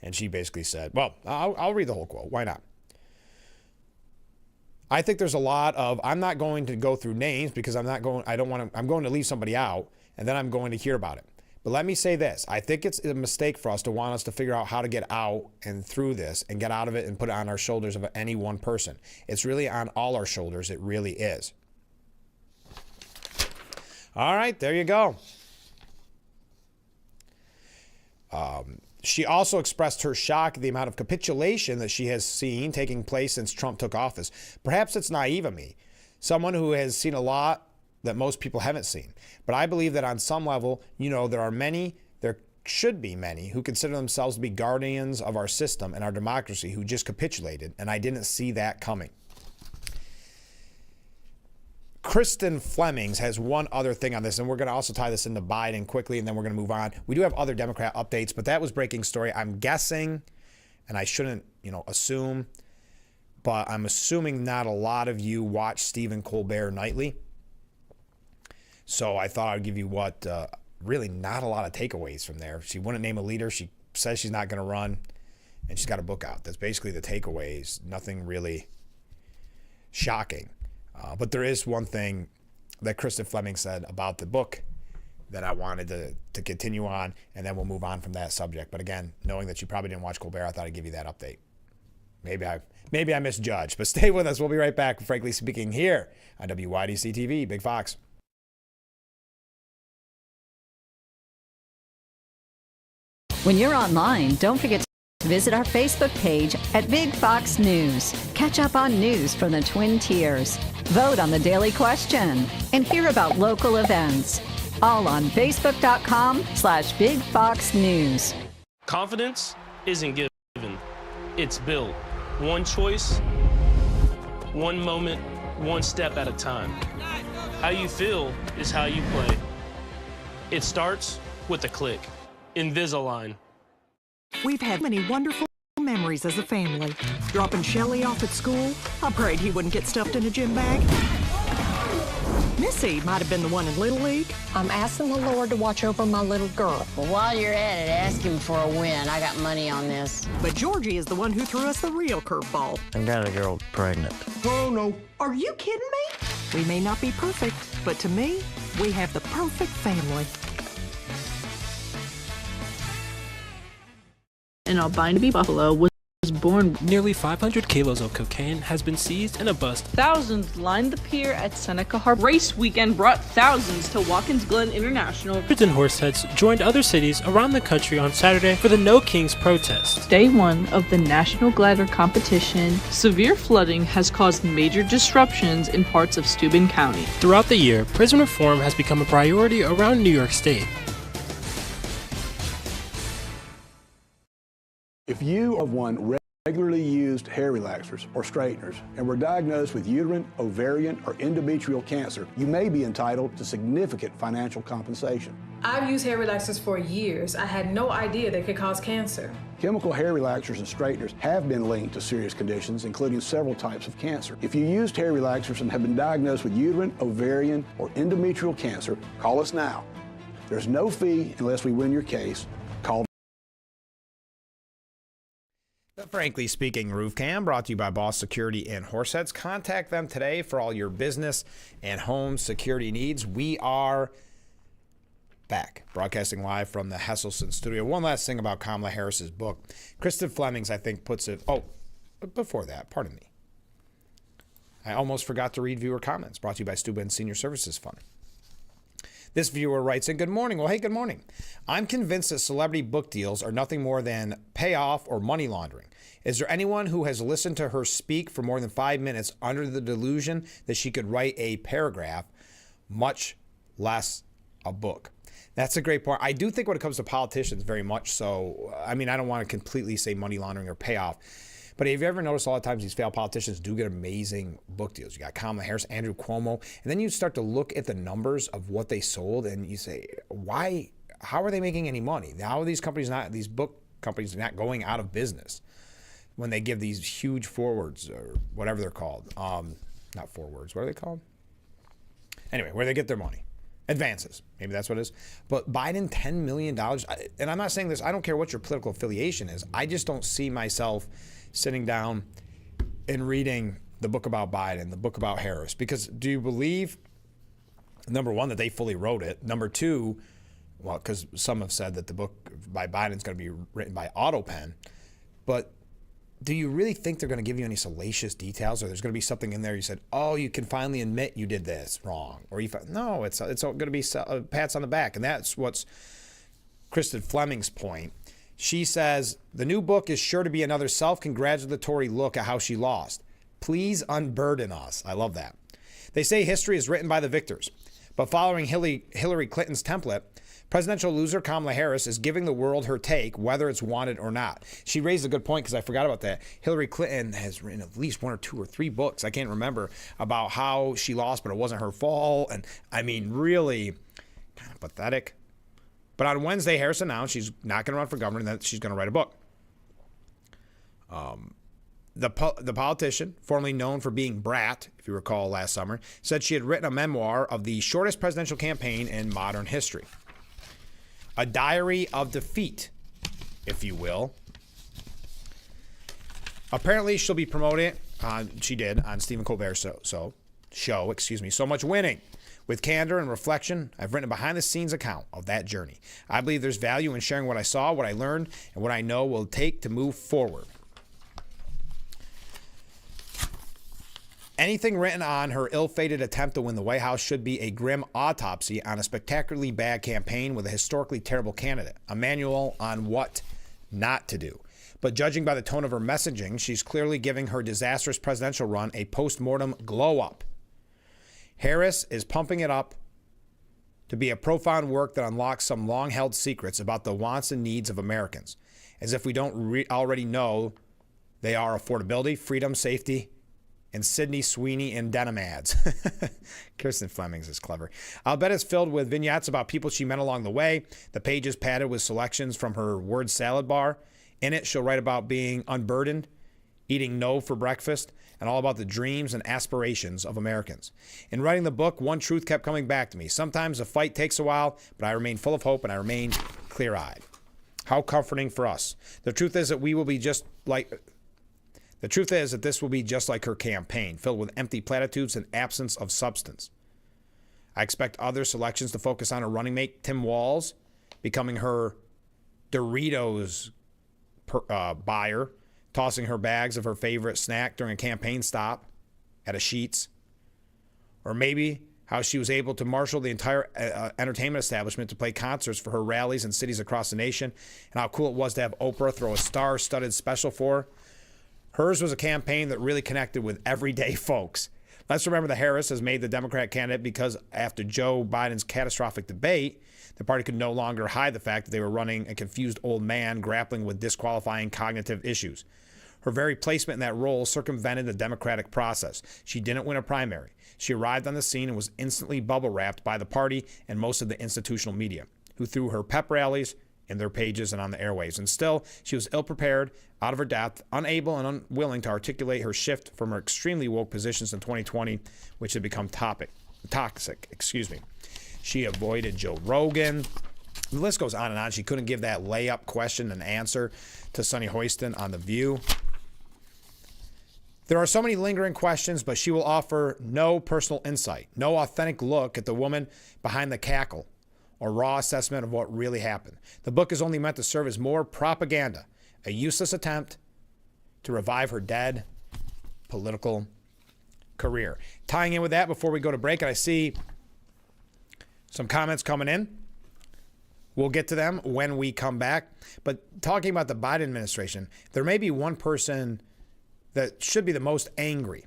And she basically said, well, I'll read the whole quote. Why not? I think there's a lot of, I'm not going to go through names because I'm going to leave somebody out, and then I'm going to hear about it. But let me say this. I think it's a mistake for us to want us to figure out how to get out and through this and get out of it and put it on our shoulders of any one person. It's really on all our shoulders. It really is. All right, there you go. She also expressed her shock at the amount of capitulation that she has seen taking place since Trump took office. Perhaps it's naive of me, someone who has seen a lot that most people haven't seen. But I believe that on some level, there should be many who consider themselves to be guardians of our system and our democracy who just capitulated, and I didn't see that coming. Kristen Flemings has one other thing on this, and we're going to also tie this into Biden quickly, and then we're going to move on. We do have other Democrat updates, but that was breaking story. I'm guessing, and I shouldn't, assume, but I'm assuming not a lot of you watch Stephen Colbert nightly. So I thought I'd give you really not a lot of takeaways from there. She wouldn't name a leader. She says she's not going to run, and she's got a book out. That's basically the takeaways. Nothing really shocking. But there is one thing that Kristen Fleming said about the book that I wanted to continue on, and then we'll move on from that subject. But again, knowing that you probably didn't watch Colbert, I thought I'd give you that update. Maybe I misjudged, but stay with us. We'll be right back, frankly speaking, here on WYDC TV, Big Fox. When you're online, don't forget to visit our Facebook page at Big Fox News. Catch up on news from the Twin Tiers. Vote on the daily question and hear about local events. All on Facebook.com/Big Fox News. Confidence isn't given, it's built. One choice, one moment, one step at a time. How you feel is how you play. It starts with a click. Invisalign. We've had many wonderful memories as a family. Dropping Shelly off at school, I prayed he wouldn't get stuffed in a gym bag. Missy might have been the one in Little League. I'm asking the Lord to watch over my little girl. Well, while you're at it, ask him for a win. I got money on this. But Georgie is the one who threw us the real curveball. I got a girl pregnant. Oh, no. Are you kidding me? We may not be perfect, but to me, we have the perfect family. An albino buffalo was born. Nearly 500 kilos of cocaine has been seized in a bust. Thousands lined the pier at Seneca Harbor. Race weekend brought thousands to Watkins Glen International. Hundreds and horseheads joined other cities around the country on Saturday for the No Kings protest. Day one of the National Glider Competition. Severe flooding has caused major disruptions in parts of Steuben County. Throughout the year, prison reform has become a priority around New York State. If you have one regularly used hair relaxers or straighteners and were diagnosed with uterine, ovarian, or endometrial cancer, you may be entitled to significant financial compensation. I've used hair relaxers for years. I had no idea they could cause cancer. Chemical hair relaxers and straighteners have been linked to serious conditions, including several types of cancer. If you used hair relaxers and have been diagnosed with uterine, ovarian, or endometrial cancer, call us now. There's no fee unless we win your case. Call. The Frankly Speaking Roof Cam, brought to you by Boss Security in Horseheads. Contact them today for all your business and home security needs. We are back, broadcasting live from the Hesselson studio. One last thing about Kamala Harris's book. Kristen Flemings, I think, puts it... Oh, but before that, pardon me. I almost forgot to read viewer comments, brought to you by Steuben Senior Services Fund. This viewer writes in, good morning. Well, hey, good morning. I'm convinced that celebrity book deals are nothing more than payoff or money laundering. Is there anyone who has listened to her speak for more than 5 minutes under the delusion that she could write a paragraph, much less a book? That's a great point. I do think when it comes to politicians, very much so. I mean, I don't want to completely say money laundering or payoff. But have you ever noticed a lot of times these failed politicians do get amazing book deals? You got Kamala Harris, Andrew Cuomo, and then you start to look at the numbers of what they sold and you say, why, how are they making any money? How are these book companies not going out of business when they give these huge forwards or whatever they're called? not forwards. What are they called? Anyway, where they get their money. Advances. Maybe that's what it is. But Biden, $10 million. And I'm not saying this, I don't care what your political affiliation is. I just don't see myself sitting down and reading the book about Biden, the book about Harris. Because do you believe, number one, that they fully wrote it? Number two, well, because some have said that the book by Biden is going to be written by AutoPen. But do you really think they're going to give you any salacious details, or there's going to be something in there you said, oh, you can finally admit you did this wrong? Or no, it's going to be pats on the back. And that's what's Kristen Fleming's point. She says, the new book is sure to be another self-congratulatory look at how she lost. Please unburden us. I love that. They say history is written by the victors. But following Hillary Clinton's template, presidential loser Kamala Harris is giving the world her take, whether it's wanted or not. She raised a good point because I forgot about that. Hillary Clinton has written at least 1 or 2 or 3 books, I can't remember, about how she lost, but it wasn't her fault. And I mean, really kind of pathetic. But on Wednesday, Harris announced she's not going to run for governor and that she's going to write a book. The politician, formerly known for being Brat, if you recall last summer, said she had written a memoir of the shortest presidential campaign in modern history. A diary of defeat, if you will. Apparently, she'll be promoting she did on Stephen Colbert's show, So Much Winning. With candor and reflection, I've written a behind-the-scenes account of that journey. I believe there's value in sharing what I saw, what I learned, and what I know will take to move forward. Anything written on her ill-fated attempt to win the White House should be a grim autopsy on a spectacularly bad campaign with a historically terrible candidate, a manual on what not to do. But judging by the tone of her messaging, she's clearly giving her disastrous presidential run a post-mortem glow-up. Harris is pumping it up to be a profound work that unlocks some long-held secrets about the wants and needs of Americans, as if we don't already know they are affordability, freedom, safety, and Sydney Sweeney in denim ads. Kirsten Fleming's is clever. I'll bet it's filled with vignettes about people she met along the way. The pages padded with selections from her word salad bar. In it, she'll write about being unburdened, eating no for breakfast, and all about the dreams and aspirations of Americans. In writing the book, one truth kept coming back to me. Sometimes the fight takes a while, but I remain full of hope and I remain clear-eyed. How comforting for us. The truth is that this will be just like her campaign, filled with empty platitudes and absence of substance. I expect other selections to focus on her running mate, Tim Walz, becoming her Doritos buyer, tossing her bags of her favorite snack during a campaign stop at a Sheetz. Or maybe how she was able to marshal the entire entertainment establishment to play concerts for her rallies in cities across the nation, and how cool it was to have Oprah throw a star-studded special for her. Hers was a campaign that really connected with everyday folks. Let's remember that Harris has made the Democrat candidate because after Joe Biden's catastrophic debate, the party could no longer hide the fact that they were running a confused old man grappling with disqualifying cognitive issues. Her very placement in that role circumvented the democratic process. She didn't win a primary. She arrived on the scene and was instantly bubble-wrapped by the party and most of the institutional media, who threw her pep rallies in their pages and on the airwaves. And still, she was ill-prepared, out of her depth, unable and unwilling to articulate her shift from her extremely woke positions in 2020, which had become toxic. She avoided Joe Rogan. The list goes on and on. She couldn't give that layup question and answer to Sonny Hoiston on The View. There are so many lingering questions, but she will offer no personal insight, no authentic look at the woman behind the cackle, or raw assessment of what really happened. The book is only meant to serve as more propaganda, a useless attempt to revive her dead political career. Tying in with that, before we go to break, I see some comments coming in. We'll get to them when we come back. But talking about the Biden administration, there may be one person that should be the most angry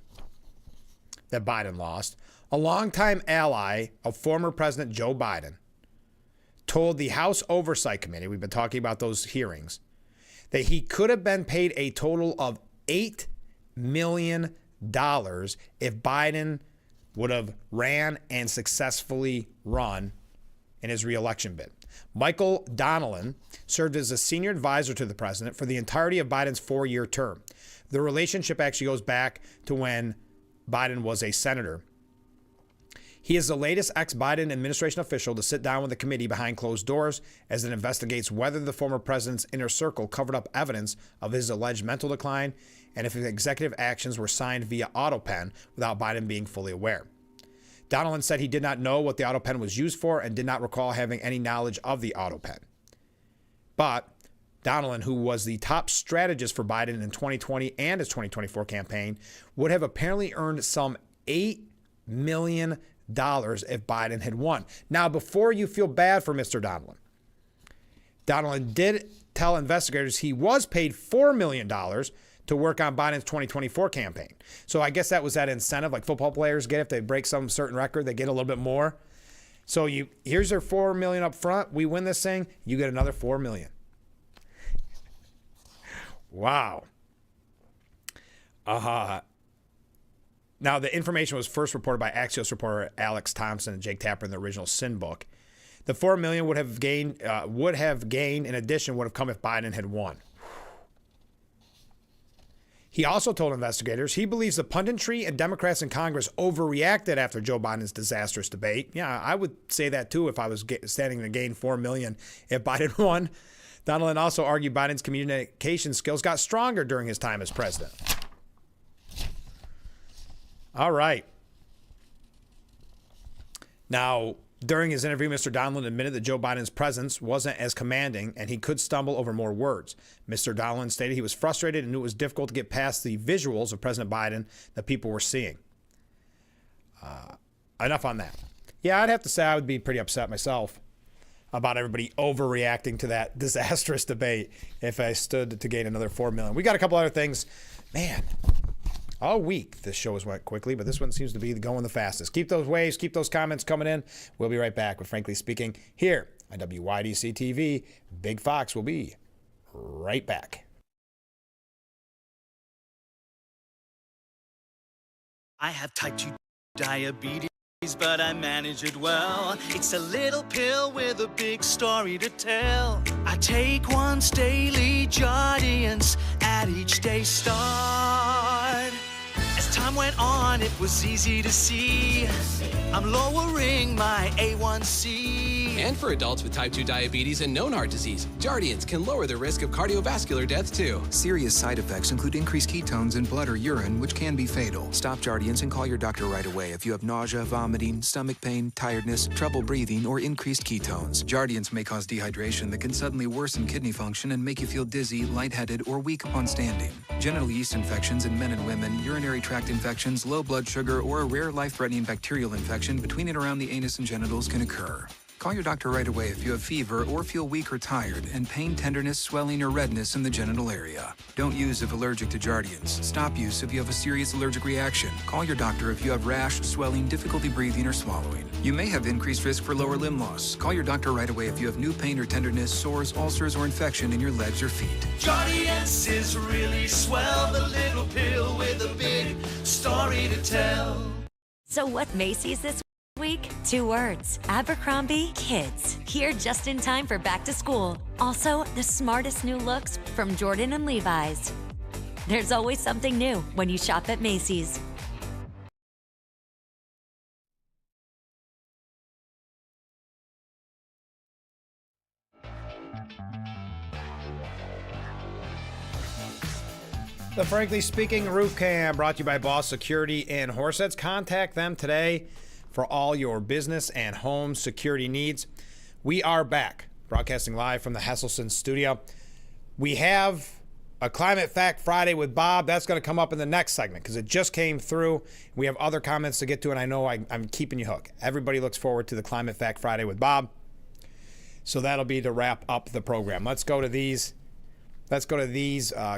that Biden lost. A longtime ally of former President Joe Biden told the House Oversight Committee, we've been talking about those hearings, that he could have been paid a total of $8 million if Biden would have ran and successfully run in his reelection bid. Michael Donnellan served as a senior advisor to the president for the entirety of Biden's 4-year term. The relationship actually goes back to when Biden was a senator. He is the latest ex-Biden administration official to sit down with a committee behind closed doors as it investigates whether the former president's inner circle covered up evidence of his alleged mental decline and if his executive actions were signed via AutoPen without Biden being fully aware. Donilon said he did not know what the AutoPen was used for and did not recall having any knowledge of the AutoPen. But Donilon, who was the top strategist for Biden in 2020 and his 2024 campaign, would have apparently earned some $8 million if Biden had won. Now, before you feel bad for Mr. Donilon, Donilon did tell investigators he was paid $4 million to work on Biden's 2024 campaign. So I guess that was that incentive, like football players get if they break some certain record, they get a little bit more. So here's their $4 million up front. We win this thing, you get another $4 million. Wow. Now, the information was first reported by Axios reporter Alex Thompson and Jake Tapper in the original Sin book. The $4 million would have gained in addition would have come if Biden had won. He also told investigators he believes the punditry and Democrats in Congress overreacted after Joe Biden's disastrous debate. Yeah, I would say that too if I was standing to gain $4 million if Biden won. Donilon also argued Biden's communication skills got stronger during his time as president. All right. Now, during his interview, Mr. Donilon admitted that Joe Biden's presence wasn't as commanding and he could stumble over more words. Mr. Donilon stated he was frustrated and knew it was difficult to get past the visuals of President Biden that people were seeing. Enough on that. Yeah, I'd have to say I would be pretty upset myself about everybody overreacting to that disastrous debate if I stood to gain another $4 million. We got a couple other things. Man, all week this show has went quickly, but this one seems to be going the fastest. Keep those waves, keep those comments coming in. We'll be right back with Frankly Speaking here on WYDC TV. Big Fox will be right back. I have type 2 diabetes, but I manage it well. It's a little pill with a big story to tell. I take once daily, Jardiance, at each day start. As time went on, it was easy to see I'm lowering my A1C. And for adults with type 2 diabetes and known heart disease, Jardiance can lower the risk of cardiovascular death too. Serious side effects include increased ketones in blood or urine, which can be fatal. Stop Jardiance and call your doctor right away if you have nausea, vomiting, stomach pain, tiredness, trouble breathing, or increased ketones. Jardiance may cause dehydration that can suddenly worsen kidney function and make you feel dizzy, lightheaded, or weak upon standing. Genital yeast infections in men and women, urinary tract infections, low blood sugar, or a rare life-threatening bacterial infection between and around the anus and genitals can occur. Call your doctor right away if you have fever or feel weak or tired and pain, tenderness, swelling, or redness in the genital area. Don't use if allergic to Jardiance. Stop use if you have a serious allergic reaction. Call your doctor if you have rash, swelling, difficulty breathing, or swallowing. You may have increased risk for lower limb loss. Call your doctor right away if you have new pain or tenderness, sores, ulcers, or infection in your legs or feet. Jardiance is really swell, the little pill with a big story to tell. So what Macy's this week? 2 words. Abercrombie Kids. Here just in time for back to school. Also, the smartest new looks from Jordan and Levi's. There's always something new when you shop at Macy's. The Frankly Speaking Roof Cam brought to you by Boss Security and Horseheads. Contact them today for all your business and home security needs. We are back, broadcasting live from the Hesselson studio. We have a Climate Fact Friday with Bob. That's going to come up in the next segment because it just came through. We have other comments to get to, and I know I'm keeping you hooked. Everybody looks forward to the Climate Fact Friday with Bob. So that'll be to wrap up the program. Let's go to these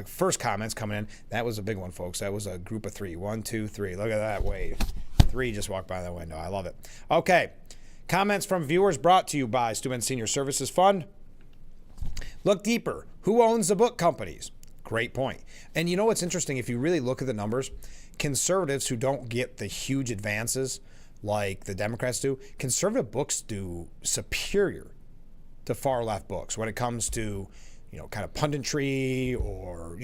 first comments coming in. That was a big one, folks. That was a group of 3. 1, 2, 3. Look at that wave. 3 just walked by that window. I love it. Okay. Comments from viewers brought to you by Steuben Senior Services Fund. Look deeper. Who owns the book companies? Great point. And you know what's interesting? If you really look at the numbers, conservatives who don't get the huge advances like the Democrats do, conservative books do superior to far left books when it comes to kind of punditry or,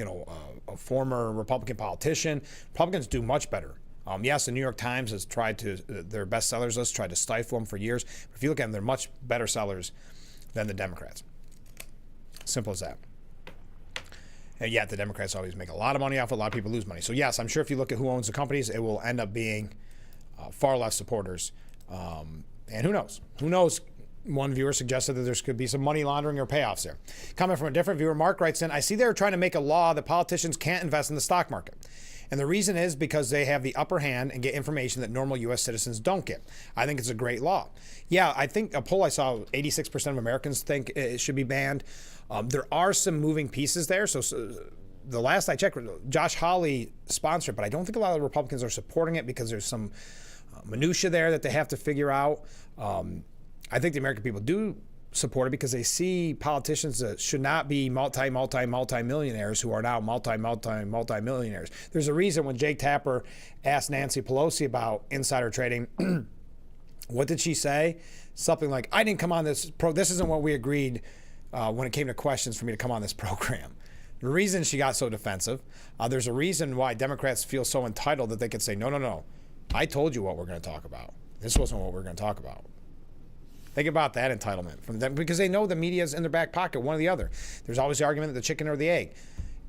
a former Republican politician. Republicans do much better Yes, the New York Times has tried to, their bestsellers list, tried to stifle them for years. But if you look at them, they're much better sellers than the Democrats. Simple as that. And yet the Democrats always make a lot of money off it. A lot of people lose money. So yes, I'm sure if you look at who owns the companies, it will end up being far less supporters. And who knows? Who knows? One viewer suggested that there could be some money laundering or payoffs there. Comment from a different viewer. Mark writes in, I see they're trying to make a law that politicians can't invest in the stock market. And the reason is because they have the upper hand and get information that normal U.S. citizens don't get. I think it's a great law. Yeah, I think a poll I saw, 86% of Americans think it should be banned. There are some moving pieces there. So the last I checked, Josh Hawley sponsored it, but I don't think a lot of the Republicans are supporting it because there's some minutia there that they have to figure out. I think the American people do support it because they see politicians that should not be multi-millionaires who are now multi-millionaires. There's a reason when Jake Tapper asked Nancy Pelosi about insider trading, what did she say? Something like, I didn't come on this this isn't what we agreed when it came to questions for me to come on this program. The reason she got so defensive, there's a reason why Democrats feel so entitled that they could say, no, I told you what we're going to talk about. This wasn't what we're going to talk about. Think about that entitlement from them because they know the media is in their back pocket, one or the other. There's always the argument of the chicken or the egg.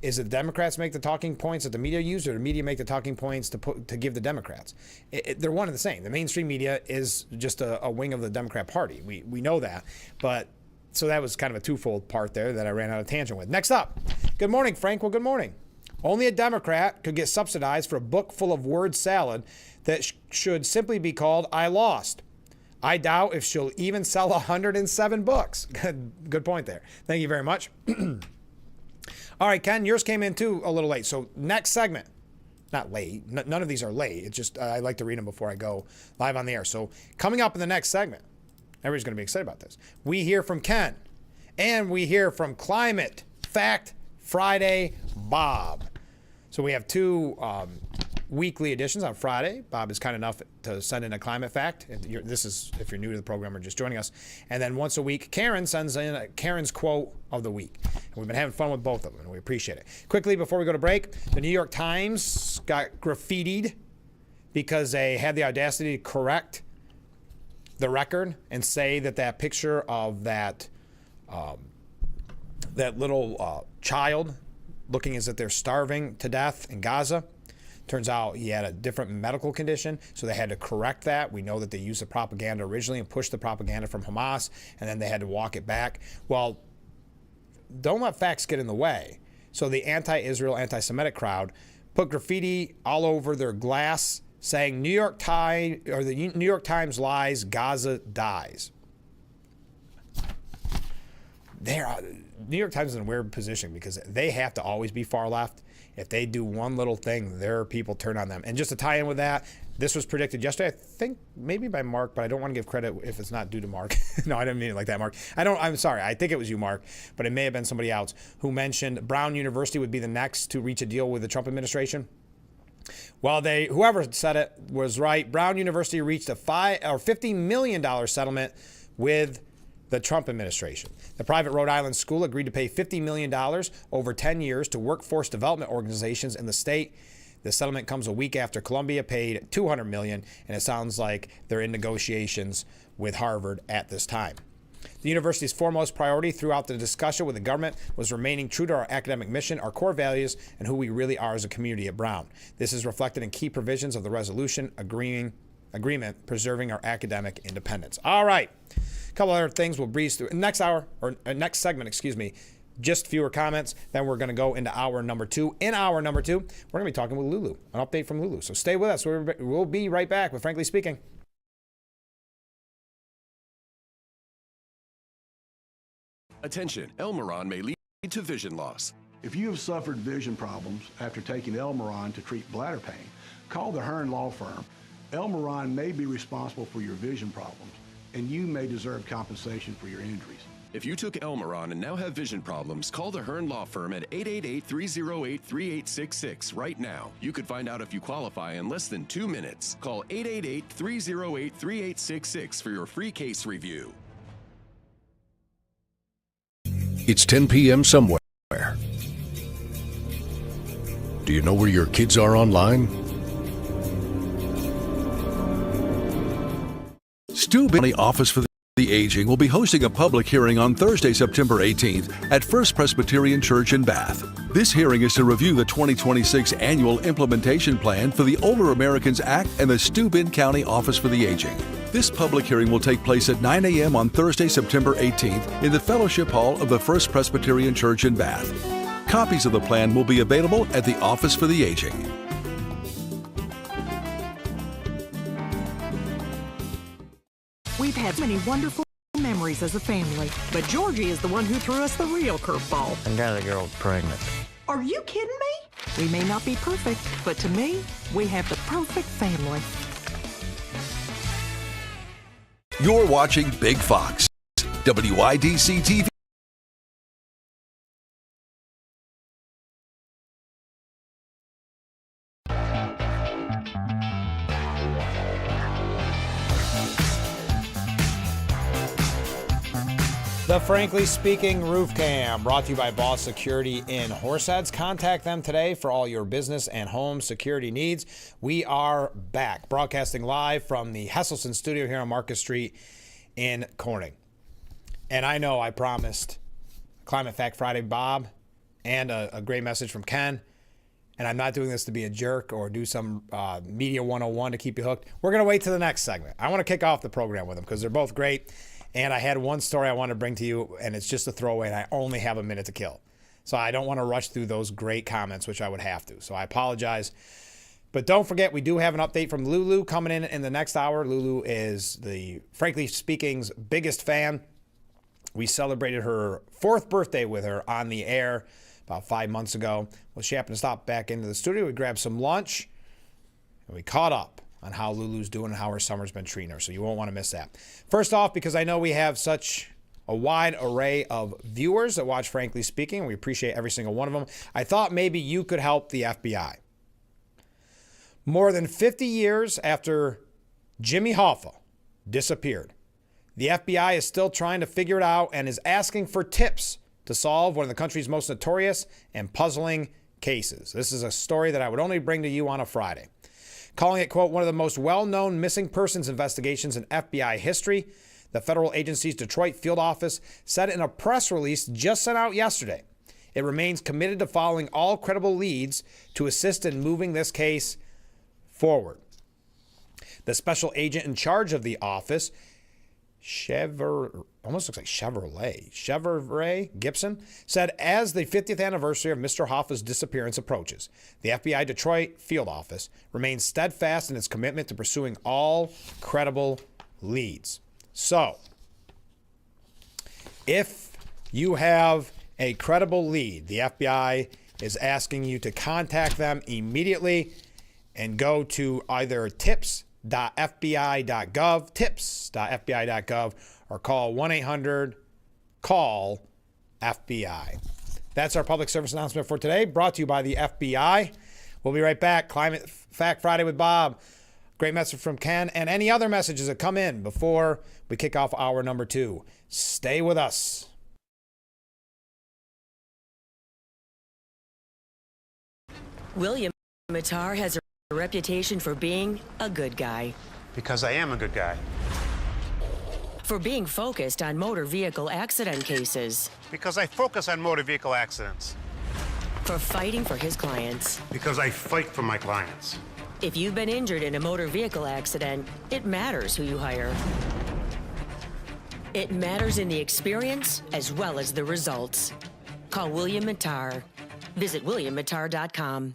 Is it the Democrats make the talking points that the media use, or the media make the talking points to give the Democrats? They're one and the same. The mainstream media is just a wing of the Democrat Party. We know that. But so that was kind of a twofold part there that I ran out of tangent with. Next up, good morning, Frank. Well, good morning. Only a Democrat could get subsidized for a book full of word salad that should simply be called I Lost. I doubt if she'll even sell 107 books. Good point there. Thank you very much. All right, Ken, yours came in too a little late. So next segment, not late. None of these are late. It's just I like to read them before I go live on the air. So coming up in the next segment, everybody's going to be excited about this. We hear from Ken, and we hear from Climate Fact Friday Bob. So we have two weekly editions on Friday. Bob is kind enough to send in a climate fact. This is if you're new to the program or just joining us. And then once a week, Karen sends in Karen's quote of the week. And we've been having fun with both of them, and we appreciate it. Quickly, before we go to break, the New York Times got graffitied because they had the audacity to correct the record and say that picture of that little child looking as if they're starving to death in Gaza. Turns out he had a different medical condition, so they had to correct that. We know that they used the propaganda originally and pushed the propaganda from Hamas, and then they had to walk it back. Well, don't let facts get in the way. So the anti-Israel, anti-Semitic crowd put graffiti all over their glass saying the New York Times lies, Gaza dies. New York Times is in a weird position because they have to always be far left. If they do one little thing, their people turn on them. And just to tie in with that, this was predicted yesterday, I think maybe by Mark, but I don't want to give credit if it's not due to Mark. No, I didn't mean it like that, Mark. I'm sorry. I think it was you, Mark, but it may have been somebody else who mentioned Brown University would be the next to reach a deal with the Trump administration. Well, whoever said it was right. Brown University reached a $50 million settlement with the Trump administration. The private Rhode Island school agreed to pay $50 million over 10 years to workforce development organizations in the state. The settlement comes a week after Columbia paid $200 million, and it sounds like they're in negotiations with Harvard at this time. The university's foremost priority throughout the discussion with the government was remaining true to our academic mission, our core values, and who we really are as a community at Brown. This is reflected in key provisions of the resolution agreement preserving our academic independence. All right. A couple other things we'll breeze through. Next segment, just fewer comments. Then we're going to go into hour number 2. In hour number 2, we're going to be talking with Lulu, an update from Lulu. So stay with us. We'll be right back with Frankly Speaking. Attention, Elmeron may lead to vision loss. If you have suffered vision problems after taking Elmeron to treat bladder pain, call the Hearn Law Firm. Elmeron may be responsible for your vision problems, and you may deserve compensation for your injuries. If you took Elmeron and now have vision problems, call the Hearn Law Firm at 888-308-3866 right now. You could find out if you qualify in less than 2 minutes. Call 888-308-3866 for your free case review. It's 10 p.m. somewhere. Do you know where your kids are online? Steuben County Office for the Aging will be hosting a public hearing on Thursday, September 18th at First Presbyterian Church in Bath. This hearing is to review the 2026 annual implementation plan for the Older Americans Act and the Steuben County Office for the Aging. This public hearing will take place at 9 a.m. on Thursday, September 18th in the Fellowship Hall of the First Presbyterian Church in Bath. Copies of the plan will be available at the Office for the Aging. We've had many wonderful memories as a family, but Georgie is the one who threw us the real curveball. Another girl's pregnant. Are you kidding me? We may not be perfect, but to me, we have the perfect family. You're watching Big Fox, WYDC TV. The Frankly Speaking Roof Cam, brought to you by Boss Security in Horseheads. Contact them today for all your business and home security needs. We are back, broadcasting live from the Hesselson studio here on Marcus Street in Corning. And I know I promised Climate Fact Friday, Bob, and a great message from Ken. And I'm not doing this to be a jerk or do some Media 101 to keep you hooked. We're going to wait to the next segment. I want to kick off the program with them because they're both great. And I had one story I want to bring to you, and it's just a throwaway, and I only have a minute to kill. So I don't want to rush through those great comments, which I would have to. So I apologize. But don't forget, we do have an update from Lulu coming in the next hour. Lulu is the Frankly Speaking's biggest fan. We celebrated her 4th birthday with her on the air about 5 months ago. Well, she happened to stop back into the studio. We grabbed some lunch, and we caught up on how Lulu's doing and how her summer's been treating her. So you won't want to miss that. First off, because I know we have such a wide array of viewers that watch Frankly Speaking, we appreciate every single one of them, I thought maybe you could help the FBI. More than 50 years after Jimmy Hoffa disappeared, the FBI is still trying to figure it out and is asking for tips to solve one of the country's most notorious and puzzling cases. This is a story that I would only bring to you on a Friday. Calling it, quote, one of the most well-known missing persons investigations in FBI history, the federal agency's Detroit field office said in a press release just sent out yesterday, it remains committed to following all credible leads to assist in moving this case forward. The special agent in charge of the office, almost looks like Chevrolet Gibson, said as the 50th anniversary of Mr. Hoffa's disappearance approaches, the FBI Detroit field office remains steadfast in its commitment to pursuing all credible leads. So, if you have a credible lead, the FBI is asking you to contact them immediately and go to either tips.fbi.gov, or call 1-800-CALL-FBI. That's our public service announcement for today, brought to you by the FBI. We'll be right back. Climate Fact Friday with Bob. Great message from Ken, and any other messages that come in before we kick off hour number 2. Stay with us. William Matar has a reputation for being a good guy. Because I am a good guy. For being focused on motor vehicle accident cases. Because I focus on motor vehicle accidents. For fighting for his clients. Because I fight for my clients. If you've been injured in a motor vehicle accident, it matters who you hire. It matters in the experience as well as the results. Call William Matar. Visit WilliamMatar.com.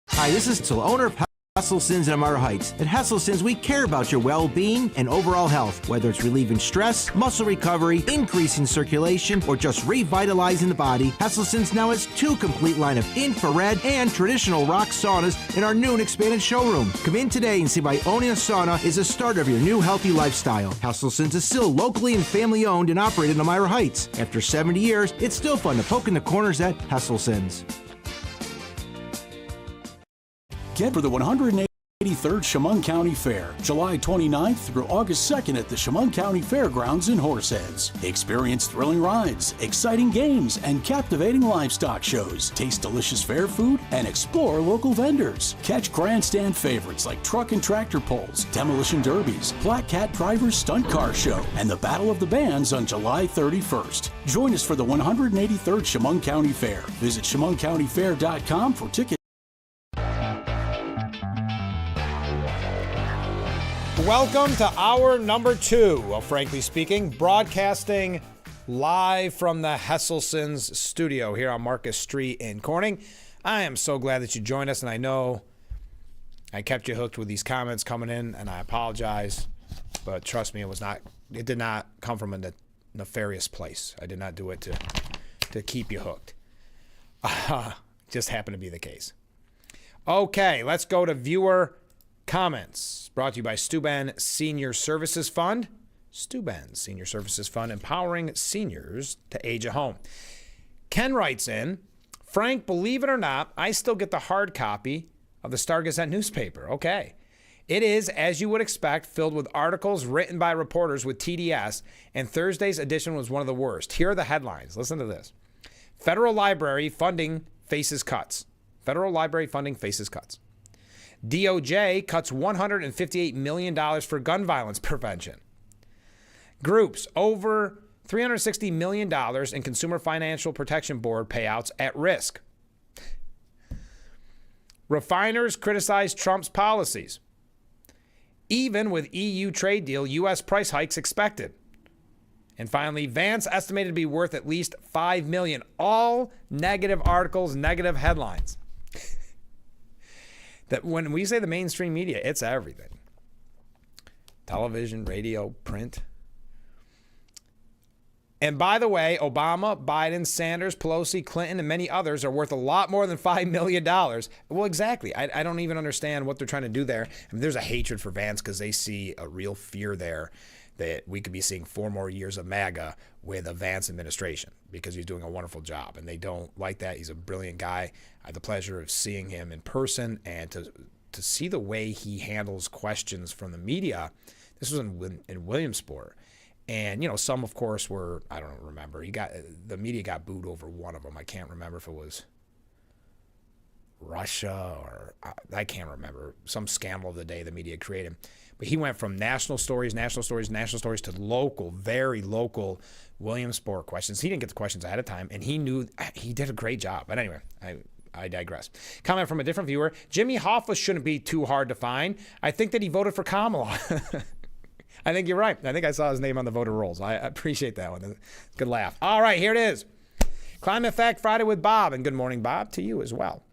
Hi, this is Till, owner of Hesselson's in Amara Heights. At Hesselson's, we care about your well-being and overall health, whether it's relieving stress, muscle recovery, increasing circulation, or just revitalizing the body. Hesselson's now has 2 complete line of infrared and traditional rock saunas in our new and expanded showroom. Come in today and see why owning a sauna is the start of your new healthy lifestyle. Hesselson's is still locally and family-owned and operated in Amara Heights. After 70 years, it's still fun to poke in the corners at Hesselson's. Get for the 180 83rd Chemung County Fair, July 29th through August 2nd at the Chemung County Fairgrounds in Horseheads. Experience thrilling rides, exciting games, and captivating livestock shows. Taste delicious fair food and explore local vendors. Catch grandstand favorites like truck and tractor pulls, demolition derbies, Black Cat Drivers Stunt Car Show, and the Battle of the Bands on July 31st. Join us for the 183rd Chemung County Fair. Visit ChemungCountyFair.com for tickets. Welcome to hour number 2 of Frankly Speaking, broadcasting live from the Hesselson's studio here on Marcus Street in Corning. I am so glad that you joined us, and I know I kept you hooked with these comments coming in, and I apologize, but trust me, it did not come from a nefarious place. I did not do it to keep you hooked. Just happened to be the case. Okay, let's go to viewer comments. Brought to you by Steuben Senior Services Fund. Steuben Senior Services Fund, empowering seniors to age at home. Ken writes in, Frank, believe it or not, I still get the hard copy of the Star-Gazette newspaper. Okay. It is, as you would expect, filled with articles written by reporters with TDS, and Thursday's edition was one of the worst. Here are the headlines. Listen to this. Federal Library funding faces cuts. Federal Library funding faces cuts. DOJ cuts $158 million for gun violence prevention. Groups over $360 million in Consumer Financial Protection Board payouts at risk. Refiners criticize Trump's policies. Even with EU trade deal, U.S. price hikes expected. And finally, Vance estimated to be worth at least $5 million. All negative articles, negative headlines. That when we say the mainstream media, it's everything. Television, radio, print. And by the way, Obama, Biden, Sanders, Pelosi, Clinton, and many others are worth a lot more than $5 million. Well, exactly. I don't even understand what they're trying to do there. I mean, there's a hatred for Vance because they see a real fear there that we could be seeing 4 more years of MAGA with a Vance administration because he's doing a wonderful job. And they don't like that. He's a brilliant guy. I had the pleasure of seeing him in person and to see the way he handles questions from the media. This was in Williamsport. And, you know, some, of course, were, I don't remember. The media got booed over one of them. I can't remember if it was Russia or I can't remember. Some scandal of the day the media created. But he went from national stories to local, very local Williamsport questions. He didn't get the questions ahead of time, and he knew he did a great job. But anyway, I digress. Comment from a different viewer. Jimmy Hoffa shouldn't be too hard to find. I think that he voted for Kamala. I think you're right. I think I saw his name on the voter rolls. I appreciate that one. Good laugh. All right, here it is. Climate Fact Friday with Bob. And good morning, Bob, to you as well.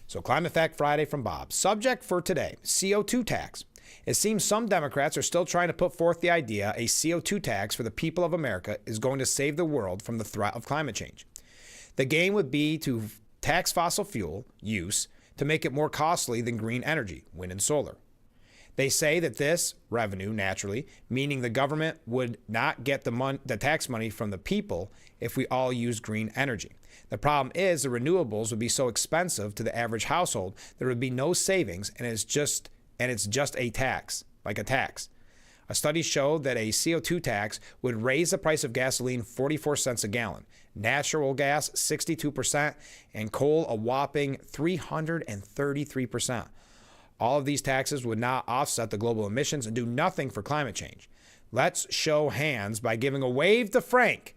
So Climate Fact Friday from Bob. Subject for today, CO2 tax. It seems some Democrats are still trying to put forth the idea a CO2 tax for the people of America is going to save the world from the threat of climate change. The game would be to tax fossil fuel use to make it more costly than green energy, wind and solar. They say that this revenue, naturally, meaning the government would not get the tax money from the people if we all use green energy. The problem is the renewables would be so expensive to the average household there would be no savings, and it's just a tax, like a tax. A study showed that a CO2 tax would raise the price of gasoline 44 cents a gallon, natural gas 62%, and coal a whopping 333%. All of these taxes would not offset the global emissions and do nothing for climate change. Let's show hands by giving a wave to Frank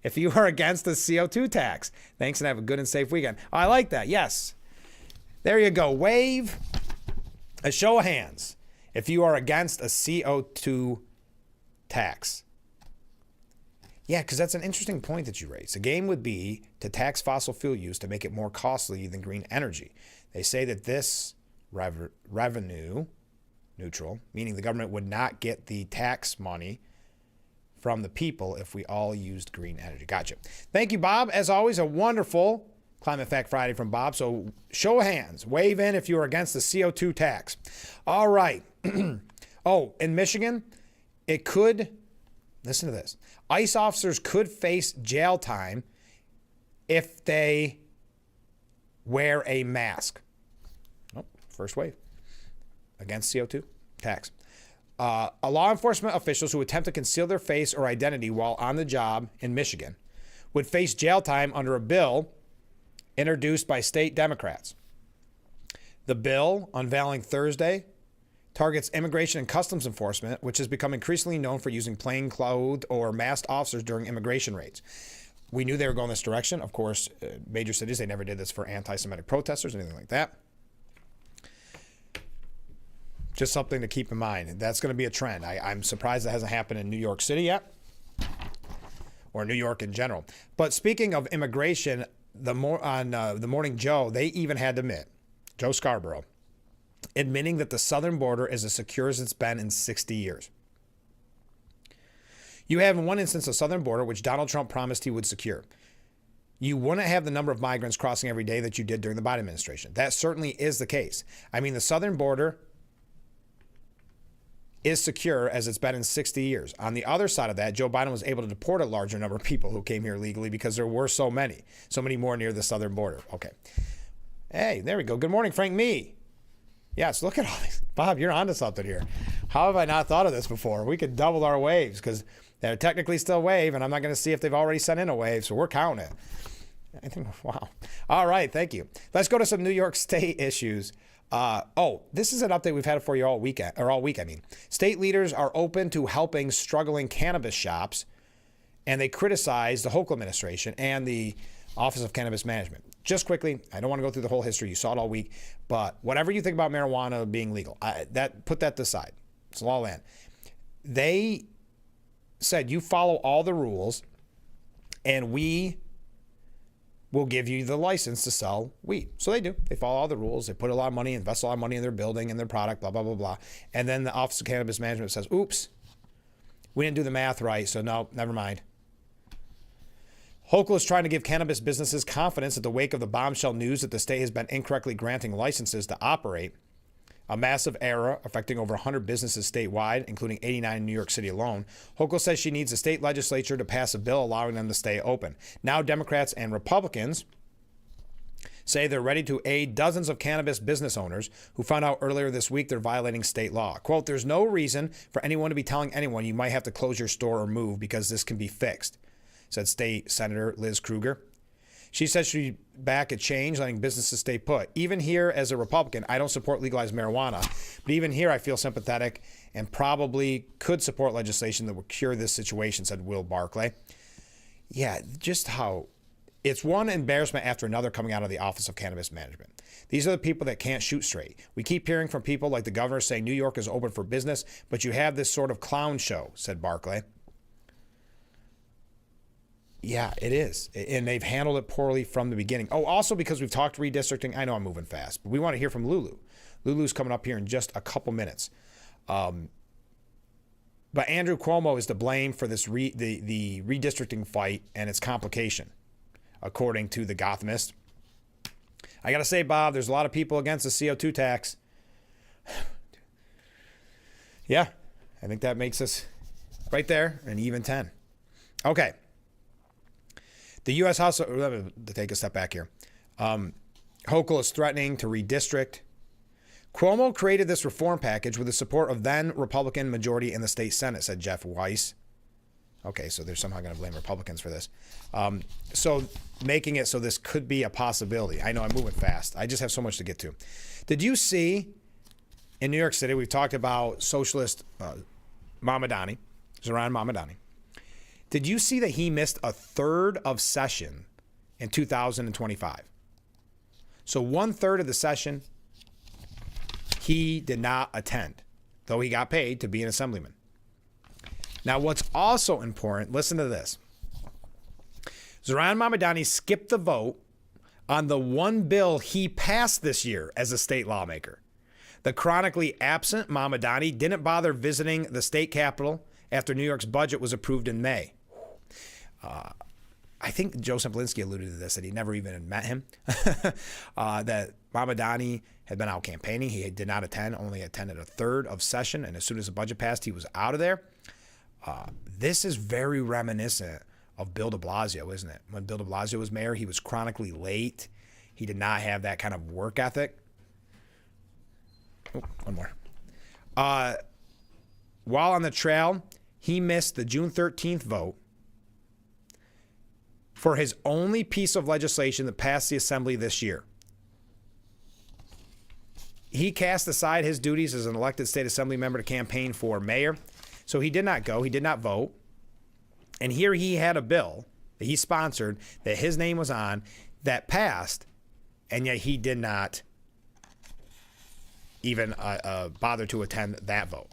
if you are against the CO2 tax. Thanks and have a good and safe weekend. Oh, I like that. Yes. There you go. Wave. A show of hands if you are against a CO2 tax. Yeah, because that's an interesting point that you raised. The game would be to tax fossil fuel use to make it more costly than green energy. They say that this revenue neutral, meaning the government would not get the tax money from the people if we all used green energy. Gotcha. Thank you, Bob. As always, a wonderful Climate Fact Friday from Bob. So show of hands. Wave in if you are against the CO2 tax. All right. Oh, in Michigan, it could, listen to this. ICE officers could face jail time if they wear a mask. first wave against CO2 tax. Law enforcement officials who attempt to conceal their face or identity while on the job in Michigan would face jail time under a bill introduced by state Democrats. The bill, unveiling Thursday, targets immigration and customs enforcement, which has become increasingly known for using plain-clothed or masked officers during immigration raids. We knew they were going this direction. Of course, major cities, they never did this for anti-Semitic protesters or anything like that. Just something to keep in mind. That's going to be a trend. I'm surprised that hasn't happened in New York City yet, or New York in general. But speaking of immigration, the Morning Joe, they even had to admit, Joe Scarborough, admitting that the southern border is as secure as it's been in 60 years. You have in one instance the southern border, which Donald Trump promised he would secure. You wouldn't have the number of migrants crossing every day that you did during the Biden administration. That certainly is the case. I mean, the southern border is secure as it's been in 60 years. On the other side of that, Joe Biden was able to deport a larger number of people who came here legally because there were so many more near the southern border. Okay. Hey, there we go. Good morning, Frank Me. Yes, look at all these. Bob, you're onto something here. How have I not thought of this before? We could double our waves because they're technically still wave, and I'm not going to see if they've already sent in a wave, so we're counting it. I think, wow. All right, thank you. Let's go to some New York State issues. This is an update we've had for you all week. State leaders are open to helping struggling cannabis shops, and they criticize the Hochul administration and the Office of Cannabis Management. Just quickly, I don't want to go through the whole history. You saw it all week, but whatever you think about marijuana being legal, put that aside. It's law land. They said you follow all the rules, and we will give you the license to sell weed. So they do. They follow all the rules. They put a lot of money, invest a lot of money in their building and their product, blah, blah, blah, blah. And then the Office of Cannabis Management says, oops, we didn't do the math right, so no, never mind. Hochul is trying to give cannabis businesses confidence at the wake of the bombshell news that the state has been incorrectly granting licenses to operate, a massive error affecting over 100 businesses statewide, including 89 in New York City alone. Hochul says she needs the state legislature to pass a bill allowing them to stay open. Now Democrats and Republicans say they're ready to aid dozens of cannabis business owners who found out earlier this week they're violating state law. Quote, there's no reason for anyone to be telling anyone you might have to close your store or move because this can be fixed, said State Senator Liz Krueger. She says she'd back a change, letting businesses stay put. Even here, as a Republican, I don't support legalized marijuana, but even here I feel sympathetic and probably could support legislation that would cure this situation, said Will Barclay. Yeah, just how it's one embarrassment after another coming out of the Office of Cannabis Management. These are the people that can't shoot straight. We keep hearing from people like the governor saying New York is open for business, but you have this sort of clown show, said Barclay. Yeah, it is. And they've handled it poorly from the beginning. Oh, also because we've talked redistricting. I know I'm moving fast, but we want to hear from Lulu. Lulu's coming up here in just a couple minutes. But Andrew Cuomo is to blame for this the redistricting fight and its complication, according to the Gothamist. I got to say, Bob, there's a lot of people against the CO2 tax. Yeah, I think that makes us right there an even 10. Okay. The U.S. House, let me take a step back here. Hochul is threatening to redistrict. Cuomo created this reform package with the support of then Republican majority in the state Senate, said Jeff Weiss. Okay, so they're somehow going to blame Republicans for this. So making it so this could be a possibility. I know I'm moving fast. I just have so much to get to. Did you see in New York City, we've talked about socialist Mamdani, Zohran Mamdani. Did you see that he missed a third of session in 2025? So 1/3 of the session, he did not attend, though he got paid to be an assemblyman. Now, what's also important, listen to this. Zohran Mamdani skipped the vote on the one bill he passed this year as a state lawmaker. The chronically absent Mamdani didn't bother visiting the state capitol after New York's budget was approved in May. I think Joe Semplinsky alluded to this, that he never even met him, that Mamdani had been out campaigning. He did not attend, only attended a third of session, and as soon as the budget passed, he was out of there. This is very reminiscent of Bill de Blasio, isn't it? When Bill de Blasio was mayor, he was chronically late. He did not have that kind of work ethic. one more. While on the trail, he missed the June 13th vote for his only piece of legislation that passed the Assembly this year. He cast aside his duties as an elected state assembly member to campaign for mayor. So he did not go. He did not vote. And here he had a bill that he sponsored that his name was on that passed, and yet he did not even bother to attend that vote.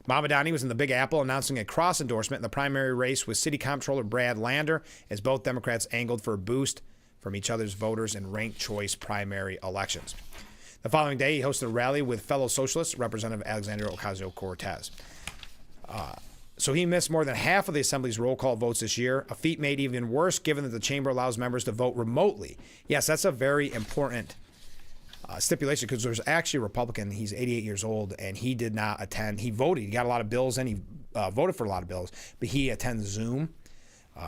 Mamadani was in the Big Apple announcing a cross endorsement in the primary race with City Comptroller Brad Lander as both Democrats angled for a boost from each other's voters in ranked choice primary elections. The following day, he hosted a rally with fellow socialists, Representative Alexandria Ocasio-Cortez. So he missed more than half of the Assembly's roll call votes this year, a feat made even worse given that the chamber allows members to vote remotely. Yes, that's a very important stipulation because there's actually a Republican, he's 88 years old, and he did not attend. He voted. He got a lot of bills, and he voted for a lot of bills, but he attends Zoom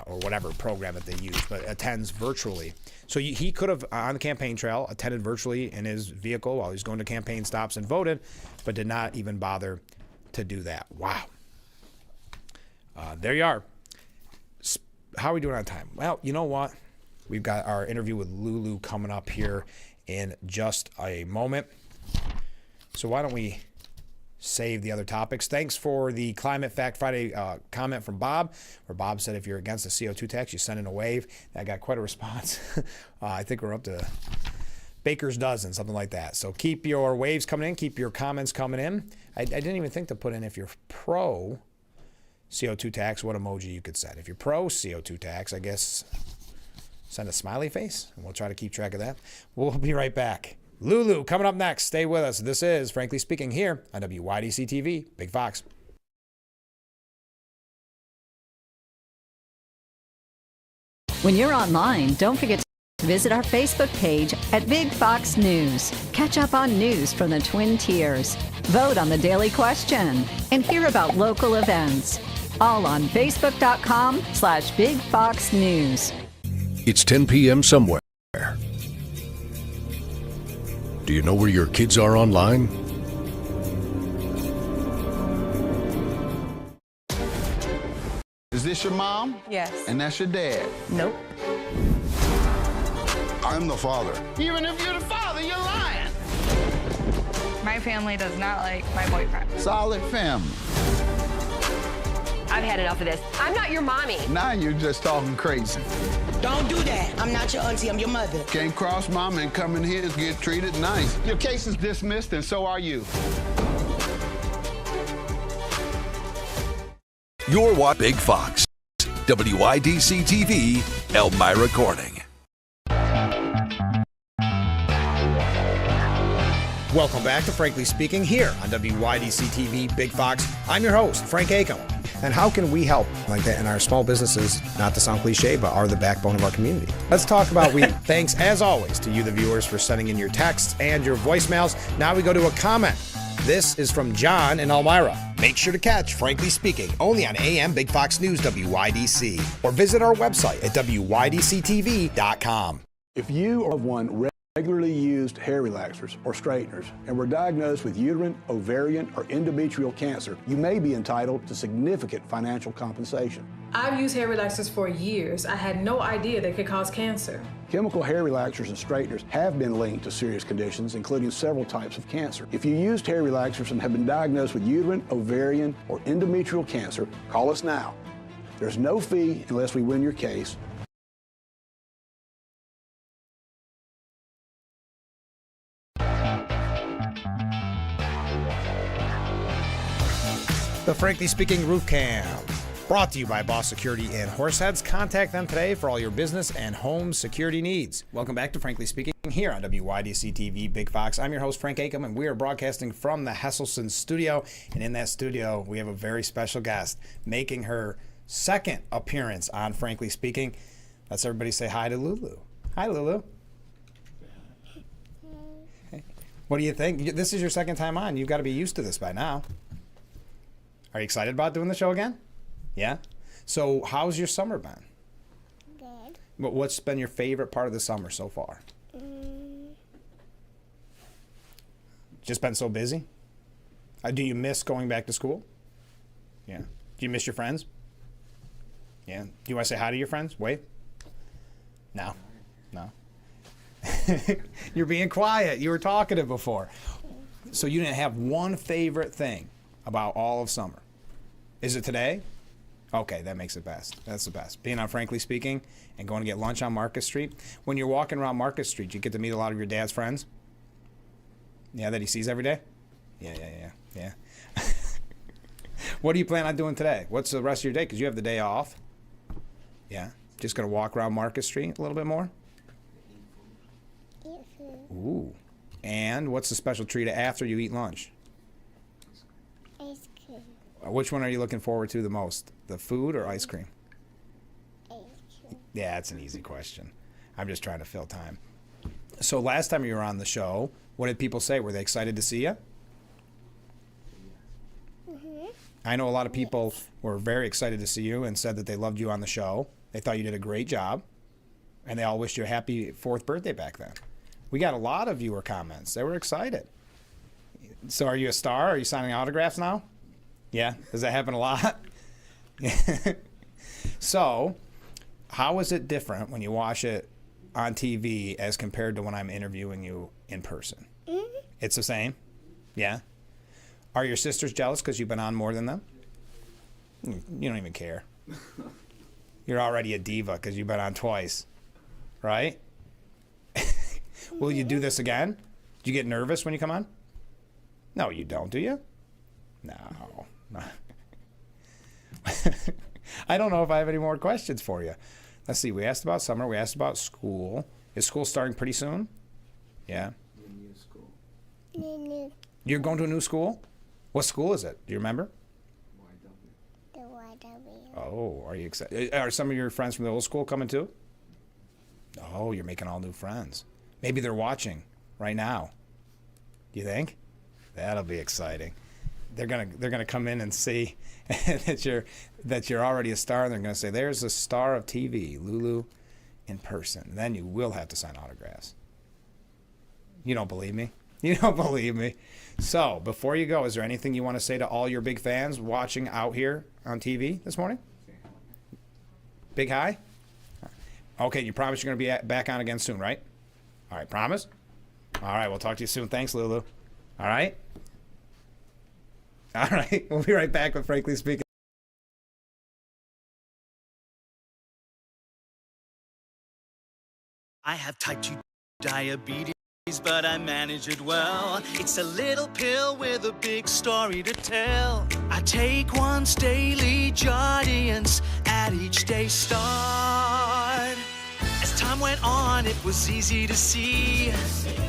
or whatever program that they use, but attends virtually. So he could have, on the campaign trail, attended virtually in his vehicle while he was going to campaign stops and voted, but did not even bother to do that. Wow. There you are. How are we doing on time? Well, you know what? We've got our interview with Lulu coming up here in just a moment. So why don't we save the other topics? Thanks for the Climate Fact Friday comment from Bob, where Bob said if you're against the CO2 tax, you send in a wave. That got quite a response. I think we're up to baker's dozen, something like that. So keep your waves coming in. Keep your comments coming in. I didn't even think to put in if you're pro CO2 tax, what emoji you could set. If you're pro CO2 tax, I guess send a smiley face, and we'll try to keep track of that. We'll be right back. Lulu coming up next. Stay with us. This is Frankly Speaking here on WYDC TV, Big Fox. When you're online, don't forget to visit our Facebook page at Big Fox News. Catch up on news from the Twin Tiers. Vote on the daily question and hear about local events. All on Facebook.com/Big Fox News. It's 10 p.m. somewhere. Do you know where your kids are online? Is this your mom? Yes. And that's your dad? Nope. I'm the father. Even if you're the father, you're lying. My family does not like my boyfriend. Solid family. I've had enough of this. I'm not your mommy. Now you're just talking crazy. Don't do that. I'm not your auntie. I'm your mother. Can't cross mama and come in here and get treated nice. Your case is dismissed, and so are you. You're what Big Fox. WYDC TV, Elmira Corning. Welcome back to Frankly Speaking here on WYDC TV, Big Fox. I'm your host, Frank Acom. And how can we help like that in our small businesses, not to sound cliche, but are the backbone of our community? Let's talk about thanks, as always, to you, the viewers, for sending in your texts and your voicemails. Now we go to a comment. This is from John in Elmira. Make sure to catch Frankly Speaking only on AM Big Fox News WYDC or visit our website at WYDCTV.com. If you are one regularly used hair relaxers or straighteners and were diagnosed with uterine, ovarian, or endometrial cancer, you may be entitled to significant financial compensation. I've used hair relaxers for years. I had no idea they could cause cancer. Chemical hair relaxers and straighteners have been linked to serious conditions, including several types of cancer. If you used hair relaxers and have been diagnosed with uterine, ovarian, or endometrial cancer, call us now. There's no fee unless we win your case. The Frankly Speaking Roof Cam, brought to you by Boss Security in Horseheads. Contact them today for all your business and home security needs. Welcome back to Frankly Speaking here on WYDC TV Big Fox. I'm your host, Frank Acom, and we are broadcasting from the Hesselson studio. And in that studio, we have a very special guest making her second appearance on Frankly Speaking. Let's everybody say hi to Lulu. Hi, Lulu. Hey. What do you think? This is your second time on. You've got to be used to this by now. Are you excited about doing the show again? Yeah? So how's your summer been? Good. What's been your favorite part of the summer so far? Just been so busy? Do you miss going back to school? Yeah. Do you miss your friends? Yeah. Do you want to say hi to your friends? Wait. No. You're being quiet. You were talkative before. So you didn't have one favorite thing about all of summer. Is it today? Okay, that makes it best. That's the best. Being on Frankly Speaking and going to get lunch on Market Street. When you're walking around Market Street, you get to meet a lot of your dad's friends. Yeah, that he sees every day? Yeah. What do you plan on doing today? What's the rest of your day? Because you have the day off. Yeah. Just going to walk around Market Street a little bit more? Ooh. And what's the special treat after you eat lunch? Ice cream. Which one are you looking forward to the most? The food or ice cream? Ice cream. Yeah, that's an easy question. I'm just trying to fill time. So last time you were on the show, what did people say? Were they excited to see you? Mm-hmm. I know a lot of people were very excited to see you and said that they loved you on the show. They thought you did a great job. And they all wished you a happy 4th birthday back then. We got a lot of viewer comments. They were excited. So are you a star? Are you signing autographs now? Yeah? Does that happen a lot? So, how is it different when you watch it on TV as compared to when I'm interviewing you in person? Mm-hmm. It's the same? Yeah? Are your sisters jealous because you've been on more than them? You don't even care. You're already a diva because you've been on twice. Right? Will you do this again? Do you get nervous when you come on? No, you don't, do you? No. I don't know if I have any more questions for you. Let's see. We asked about summer. We asked about school. Is school starting pretty soon? Yeah. You're going to a new school? What school is it? Do you remember? The YW. Oh, are you excited? Are some of your friends from the old school coming too? Oh, you're making all new friends. Maybe they're watching right now. You think? That'll be exciting. They're gonna come in and see that you're already a star, and they're gonna say, "There's a star of TV, Lulu, in person." And then you will have to sign autographs. You don't believe me? You don't believe me? So before you go, is there anything you want to say to all your big fans watching out here on TV this morning? Big hi? Okay, you promise you're going to be back on again soon, right? All right, promise? All right, we'll talk to you soon. Thanks, Lulu. All right? All right, we'll be right back with Frankly Speaking. I have type 2 diabetes, but I manage it well. It's a little pill with a big story to tell. I take once daily, Jardians, at each day start. As time went on, it was easy to see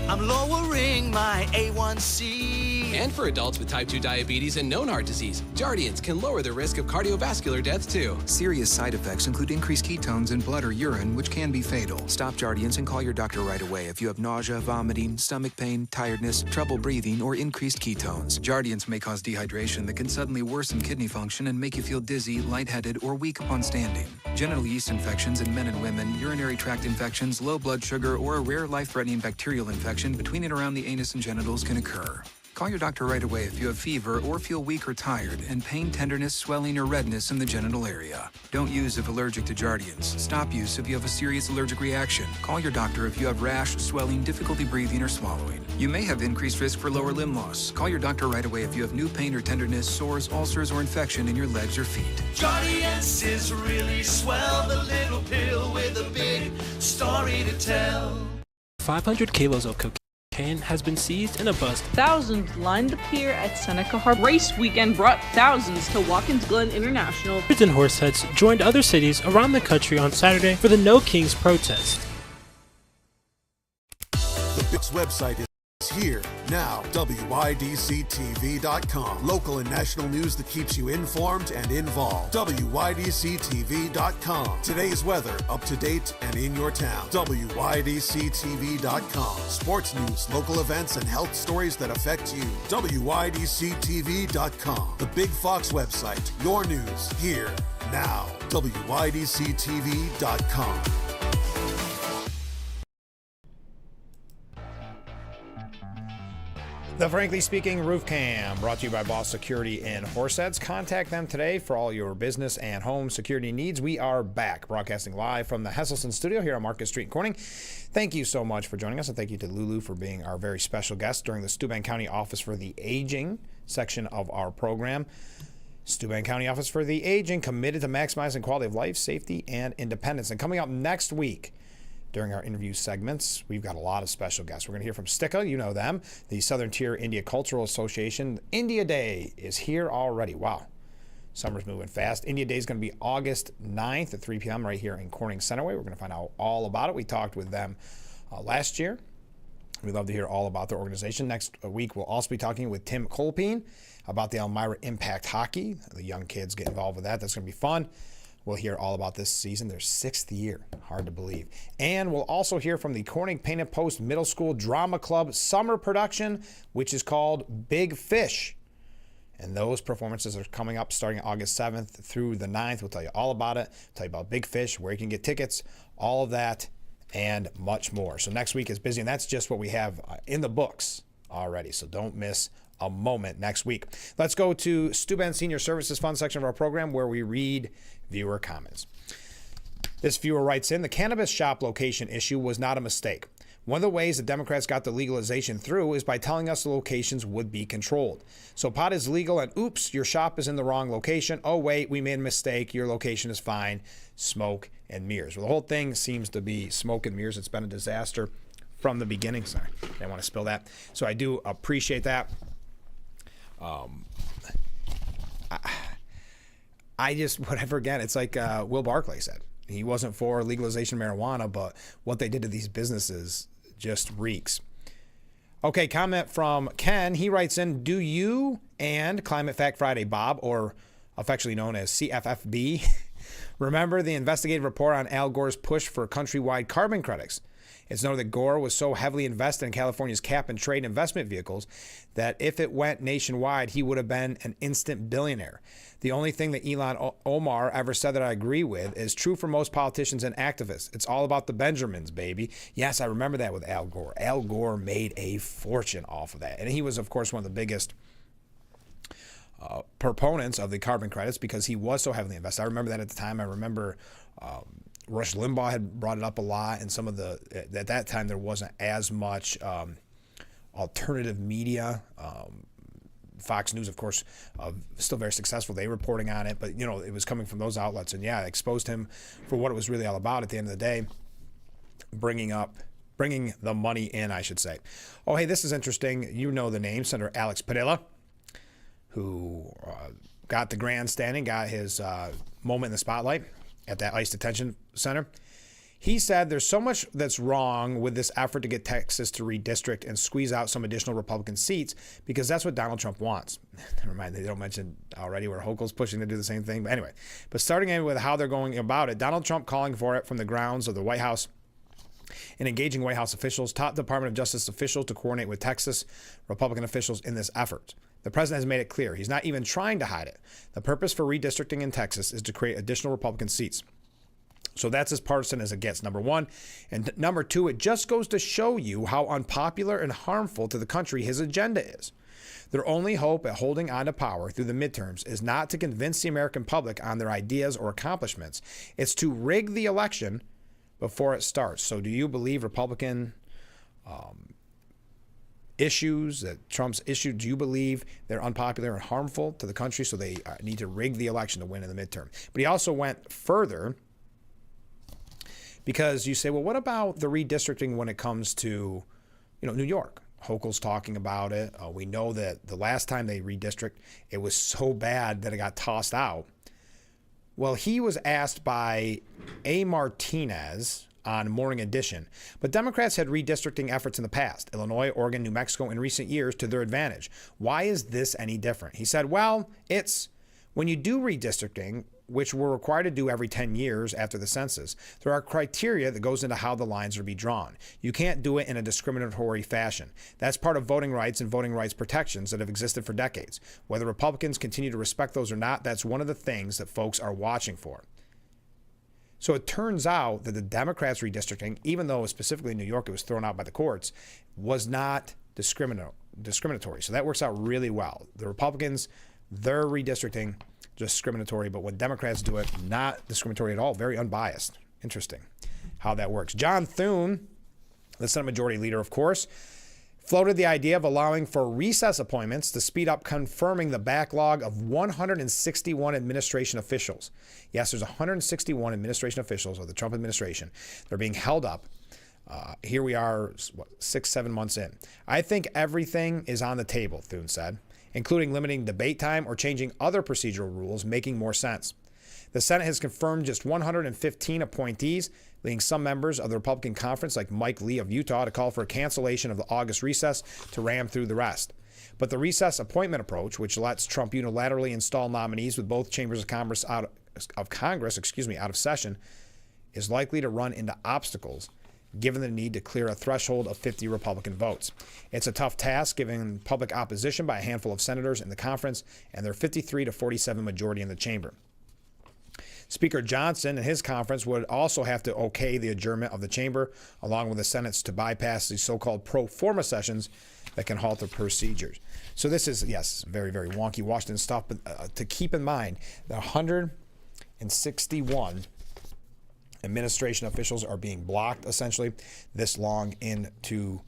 I'm lowering my A1C. And for adults with type 2 diabetes and known heart disease, Jardians can lower the risk of cardiovascular death too. Serious side effects include increased ketones in blood or urine, which can be fatal. Stop Jardians and call your doctor right away if you have nausea, vomiting, stomach pain, tiredness, trouble breathing, or increased ketones. Jardians may cause dehydration that can suddenly worsen kidney function and make you feel dizzy, lightheaded, or weak upon standing. Genital yeast infections in men and women, urinary tract infections, low blood sugar, or a rare life-threatening bacterial infection between and around the anus and genitals can occur. Call your doctor right away if you have fever or feel weak or tired and pain, tenderness, swelling, or redness in the genital area. Don't use if allergic to Jardians. Stop use if you have a serious allergic reaction. Call your doctor if you have rash, swelling, difficulty breathing, or swallowing. You may have increased risk for lower limb loss. Call your doctor right away if you have new pain or tenderness, sores, ulcers, or infection in your legs or feet. Jardians is really swell, the little pill with a big story to tell. 500 kilos of cocaine has been seized and a bust. Thousands lined the pier at Seneca Harbor. Race weekend brought thousands to Watkins Glen International. Hundreds and horseheads joined other cities around the country on Saturday for the No Kings protest. The Bix website is here now. WYDCTV.com. Local and national news that keeps you informed and involved. WYDCTV.com. Today's weather, up to date and in your town. WYDCTV.com. Sports news, local events, and health stories that affect you. WYDCTV.com. The Big Fox website. Your news here now. WYDCTV.com. The Frankly Speaking Roof Cam, brought to you by Boss Security in Horseheads. Contact them today for all your business and home security needs. We are back, broadcasting live from the Hesselson studio here on Market Street in Corning. Thank you so much for joining us, and thank you to Lulu for being our very special guest during the Steuben County Office for the Aging section of our program. Steuben County Office for the Aging, committed to maximizing quality of life, safety, and independence. And coming up next week, during our interview segments, we've got a lot of special guests. We're going to hear from Sticka, you know them, the Southern Tier India Cultural Association. India Day is here already. Wow. Summer's moving fast. India Day is going to be August 9th at 3 p.m. right here in Corning Centerway. We're going to find out all about it. We talked with them last year. We'd love to hear all about their organization. Next week, we'll also be talking with Tim Colpine about the Elmira Impact Hockey. The young kids get involved with that. That's going to be fun. We'll hear all about this season, their 6th year. Hard to believe. And we'll also hear from the Corning Painted Post Middle School Drama Club summer production, which is called Big Fish. And those performances are coming up starting August 7th through the 9th. We'll tell you all about it. Tell you about Big Fish, where you can get tickets, all of that, and much more. So next week is busy, and that's just what we have in the books already. So don't miss a moment next week. Let's go to Steuben Senior Services Fund section of our program, where we read viewer comments. This viewer writes in, the cannabis shop location issue was not a mistake. One of the ways the Democrats got the legalization through is by telling us the locations would be controlled. So pot is legal and oops, your shop is in the wrong location. Oh wait, we made a mistake. Your location is fine. Smoke and mirrors. Well, the whole thing seems to be smoke and mirrors. It's been a disaster from the beginning. Sorry, I didn't want to spill that. So I do appreciate that. I just, whatever, again, it's like Will Barclay said. He wasn't for legalization of marijuana, but what they did to these businesses just reeks. Okay, comment from Ken. He writes in, do you and Climate Fact Friday, Bob, or affectionately known as CFFB, remember the investigative report on Al Gore's push for countrywide carbon credits? It's noted that Gore was so heavily invested in California's cap and trade investment vehicles that if it went nationwide, he would have been an instant billionaire. The only thing that Elon Omar ever said that I agree with is true for most politicians and activists. It's all about the Benjamins, baby. Yes, I remember that with Al Gore. Al Gore made a fortune off of that. And he was, of course, one of the biggest proponents of the carbon credits because he was so heavily invested. I remember that at the time. I remember Rush Limbaugh had brought it up a lot, and some of the, at that time, there wasn't as much alternative media. Fox News, of course, still very successful. They were reporting on it, but, you know, it was coming from those outlets. And, yeah, it exposed him for what it was really all about at the end of the day, bringing the money in, I should say. Oh, hey, this is interesting. You know the name, Senator Alex Padilla, who got the grandstanding, got his moment in the spotlight at that ICE detention center. He said there's so much that's wrong with this effort to get Texas to redistrict and squeeze out some additional Republican seats because that's what Donald Trump wants. Never mind, they don't mention already where Hochul's pushing to do the same thing. But anyway, starting in with how they're going about it, Donald Trump calling for it from the grounds of the White House and engaging White House officials, top Department of Justice officials to coordinate with Texas Republican officials in this effort. The president has made it clear he's not even trying to hide it. The purpose for redistricting in Texas is to create additional Republican seats. So that's as partisan as it gets, number one. And number two, it just goes to show you how unpopular and harmful to the country his agenda is. Their only hope at holding on to power through the midterms is not to convince the American public on their ideas or accomplishments. It's to rig the election before it starts. So do you believe Republican issues that Trump's issued, do you believe they're unpopular and harmful to the country, so they need to rig the election to win in the midterm? But he also went further, because you say, well, what about the redistricting when it comes to, New York? Hochul's talking about it. We know that the last time they redistrict, it was so bad that it got tossed out. Well, he was asked by A. Martinez on Morning Edition, but Democrats had redistricting efforts in the past, Illinois, Oregon, New Mexico, in recent years to their advantage. Why is this any different? He said, well, it's when you do redistricting, which we're required to do every 10 years after the census, there are criteria that goes into how the lines are to be drawn. You can't do it in a discriminatory fashion. That's part of voting rights and voting rights protections that have existed for decades. Whether Republicans continue to respect those or not, that's one of the things that folks are watching for. So it turns out that the Democrats' redistricting, even though specifically in New York it was thrown out by the courts, was not discriminatory. discriminatory. So that works out really well. The Republicans, their redistricting, discriminatory, but when Democrats do it, not discriminatory at all, very unbiased. Interesting how that works. John Thune, the Senate Majority Leader, of course, floated the idea of allowing for recess appointments to speed up confirming the backlog of 161 administration officials. Yes, there's 161 administration officials of the Trump administration. They're being held up. Here we are, 6-7 months in. I think everything is on the table, Thune said, including limiting debate time or changing other procedural rules, making more sense. The Senate has confirmed just 115 appointees, leading some members of the Republican conference, like Mike Lee of Utah, to call for a cancellation of the August recess to ram through the rest. But the recess appointment approach, which lets Trump unilaterally install nominees with both chambers of Congress out of session, is likely to run into obstacles, given the need to clear a threshold of 50 Republican votes. It's a tough task, given public opposition by a handful of senators in the conference and their 53-47 majority in the chamber. Speaker Johnson and his conference would also have to okay the adjournment of the chamber, along with the Senate's to bypass these so-called pro forma sessions that can halt the procedures. So this is, yes, very, very wonky Washington stuff, but to keep in mind, the 161 administration officials are being blocked, essentially, this long into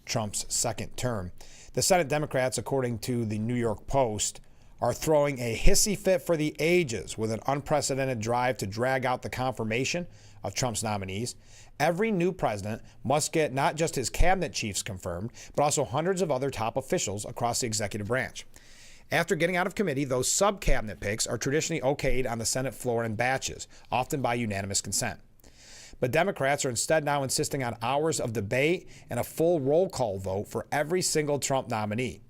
Trump's second term. The Senate Democrats, according to the New York Post, are throwing a hissy fit for the ages with an unprecedented drive to drag out the confirmation of Trump's nominees. Every new president must get not just his cabinet chiefs confirmed, but also hundreds of other top officials across the executive branch. After getting out of committee, those sub-cabinet picks are traditionally okayed on the Senate floor in batches, often by unanimous consent. But Democrats are instead now insisting on hours of debate and a full roll call vote for every single Trump nominee,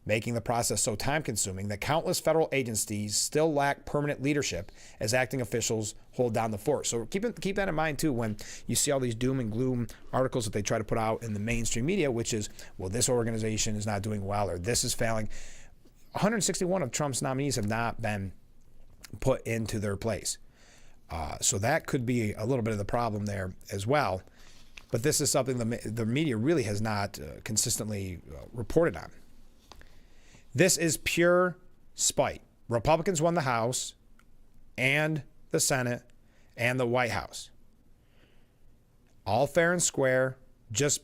making the process so time-consuming that countless federal agencies still lack permanent leadership as acting officials hold down the fort. So keep that in mind, too, when you see all these doom and gloom articles that they try to put out in the mainstream media, which is, well, this organization is not doing well or this is failing. 161 of Trump's nominees have not been put into their place. So that could be a little bit of the problem there as well. But this is something the media really has not consistently reported on. This is pure spite. Republicans won the House and the Senate and the White House. All fair and square just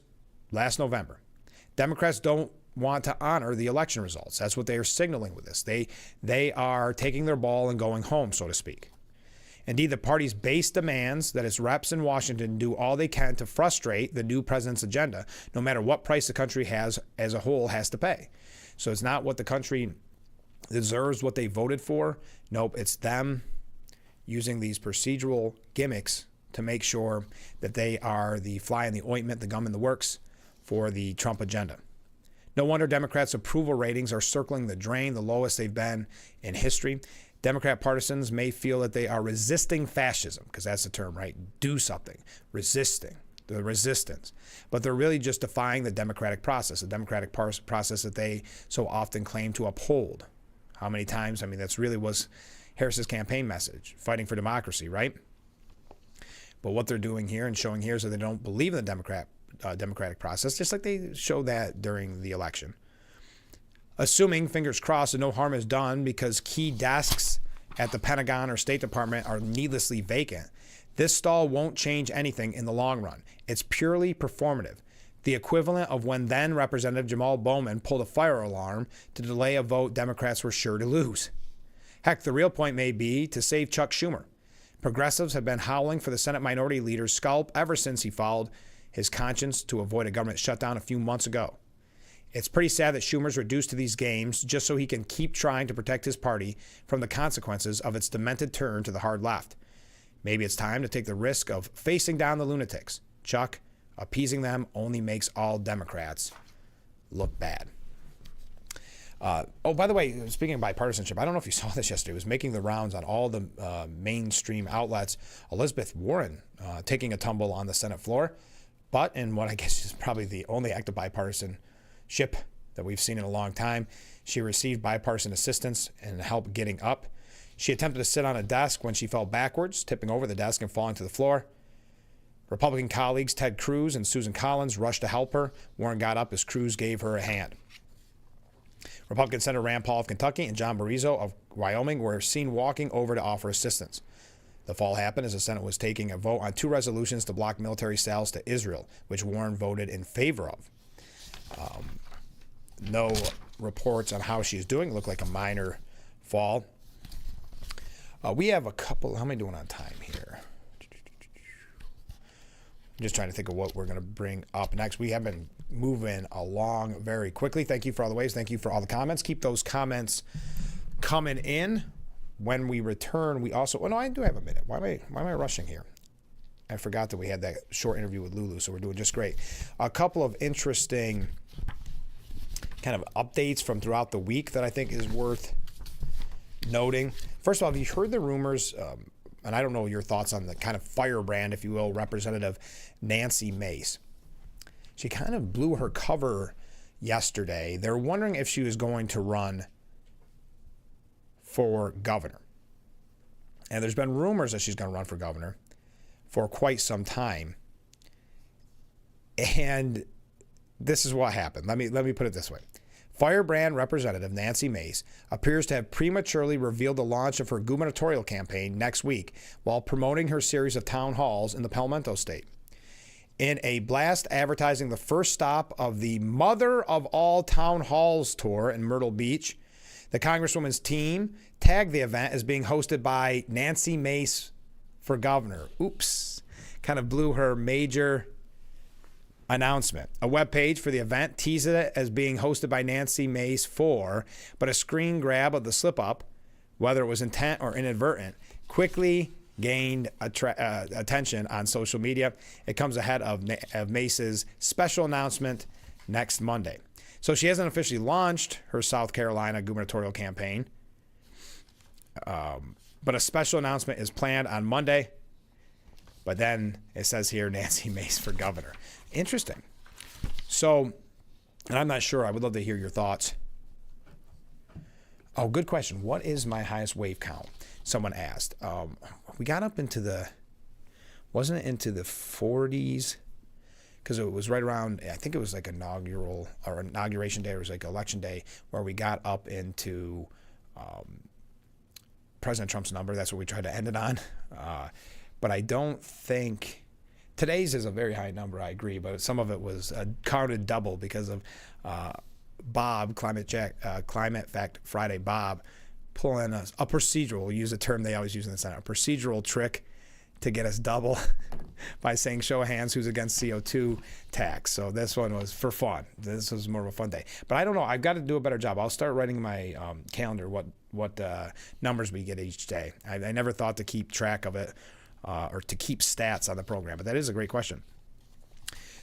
last November. Democrats don't want to honor the election results. That's what they are signaling with this. They are taking their ball and going home, so to speak. Indeed, the party's base demands that its reps in Washington do all they can to frustrate the new president's agenda, no matter what price the country has as a whole has to pay. So it's not what the country deserves, what they voted for. Nope, it's them using these procedural gimmicks to make sure that they are the fly in the ointment, the gum in the works for the Trump agenda. No wonder Democrats' approval ratings are circling the drain, the lowest they've been in history. Democrat partisans may feel that they are resisting fascism, because that's the term, right? Do something, resisting. The resistance, but they're really just defying the democratic process, the democratic process that they so often claim to uphold. How many times? I mean, that's really was Harris's campaign message, fighting for democracy, right? But what they're doing here and showing here is that they don't believe in the democratic process, just like they showed that during the election. Assuming, fingers crossed, that no harm is done because key desks at the Pentagon or State Department are needlessly vacant, this stall won't change anything in the long run. It's purely performative, the equivalent of when then Representative Jamal Bowman pulled a fire alarm to delay a vote Democrats were sure to lose. Heck, the real point may be to save Chuck Schumer. Progressives have been howling for the Senate Minority Leader's scalp ever since he followed his conscience to avoid a government shutdown a few months ago. It's pretty sad that Schumer's reduced to these games just so he can keep trying to protect his party from the consequences of its demented turn to the hard left. Maybe it's time to take the risk of facing down the lunatics. Chuck, appeasing them only makes all Democrats look bad. By the way, speaking of bipartisanship, I don't know if you saw this yesterday. It was making the rounds on all the mainstream outlets. Elizabeth Warren taking a tumble on the Senate floor, but in what I guess is probably the only act of bipartisanship that we've seen in a long time, she received bipartisan assistance and help getting up. She attempted to sit on a desk when she fell backwards, tipping over the desk and falling to the floor. Republican colleagues Ted Cruz and Susan Collins rushed to help her. Warren got up as Cruz gave her a hand. Republican Senator Rand Paul of Kentucky and John Barrasso of Wyoming were seen walking over to offer assistance. The fall happened as the Senate was taking a vote on 2 resolutions to block military sales to Israel, which Warren voted in favor of. No reports on how she's doing. It looked like a minor fall. We have a couple. How am I doing on time here? I'm just trying to think of what we're going to bring up next. We have been moving along very quickly. Thank you for all the waves. Thank you for all the comments. Keep those comments coming in. When we return, we also... Oh, no, I do have a minute. Why am I rushing here? I forgot that we had that short interview with Lulu, so we're doing just great. A couple of interesting kind of updates from throughout the week that I think is worth noting. First of all, have you heard the rumors, and I don't know your thoughts on the kind of firebrand, if you will, Representative Nancy Mace. She kind of blew her cover yesterday. They're wondering if she was going to run for governor. And there's been rumors that she's going to run for governor for quite some time. And this is what happened. Let me put it this way. Firebrand Representative Nancy Mace appears to have prematurely revealed the launch of her gubernatorial campaign next week while promoting her series of town halls in the Palmetto State. In a blast advertising the first stop of the Mother of All Town Halls tour in Myrtle Beach, the Congresswoman's team tagged the event as being hosted by Nancy Mace for governor. Oops. Kind of blew her major announcement. A webpage for the event teased it as being hosted by Nancy Mace for, but a screen grab of the slip-up, whether it was intent or inadvertent, quickly gained attention on social media. It comes ahead of Mace's special announcement next Monday. So she hasn't officially launched her South Carolina gubernatorial campaign, but a special announcement is planned on Monday. But then it says here, Nancy Mace for governor. Interesting. So, and I'm not sure. I would love to hear your thoughts. Oh, good question. What is my highest wave count? Someone asked. We got up into wasn't it into the 40s? Because it was right around, I think it was like inauguration day, or it was like election day, where we got up into President Trump's number. That's what we tried to end it on. But I don't think, today's is a very high number, I agree, but some of it was counted double because of Bob, Climate Fact Friday Bob, pulling a procedural, we'll use a term they always use in the Senate, a procedural trick to get us double by saying show of hands who's against CO2 tax. So this one was for fun. This was more of a fun day. But I don't know. I've got to do a better job. I'll start writing my calendar what numbers we get each day. I never thought to keep track of it or to keep stats on the program. But that is a great question.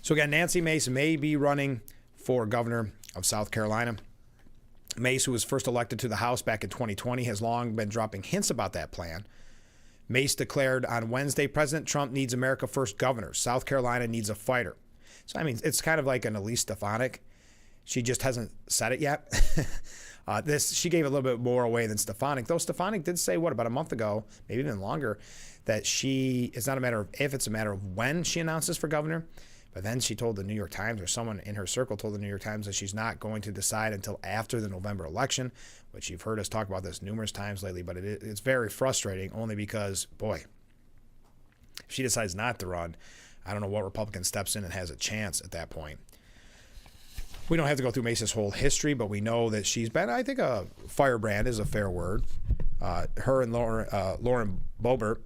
So again, Nancy Mace may be running for governor of South Carolina. Mace, who was first elected to the House back in 2020, has long been dropping hints about that plan. Mace declared on Wednesday, President Trump needs America First governor. South Carolina needs a fighter. So, I mean, it's kind of like an Elise Stefanik. She just hasn't said it yet. She gave a little bit more away than Stefanik, though Stefanik did say, about a month ago, maybe even longer, that it's not a matter of if, it's a matter of when she announces for governor. But then she told the New York Times, or someone in her circle told the New York Times, that she's not going to decide until after the November election, which you've heard us talk about this numerous times lately. But it's very frustrating only because, boy, if she decides not to run, I don't know what Republican steps in and has a chance at that point. We don't have to go through Mace's whole history, but we know that she's been, I think, a firebrand is a fair word. Her and Lauren Boebert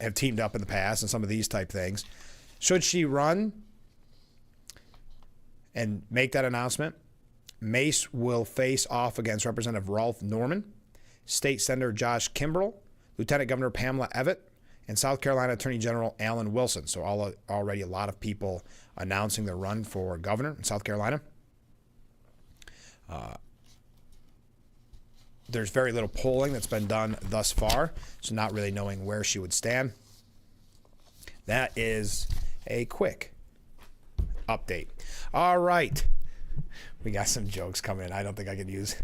have teamed up in the past and some of these type things. Should she run and make that announcement, Mace will face off against Representative Ralph Norman, State Senator Josh Kimbrell, Lieutenant Governor Pamela Evette, and South Carolina Attorney General Alan Wilson. So already a lot of people announcing their run for governor in South Carolina. There's very little polling that's been done thus far, so not really knowing where she would stand. That is a quick update. All right. We got some jokes coming in I don't think I could use.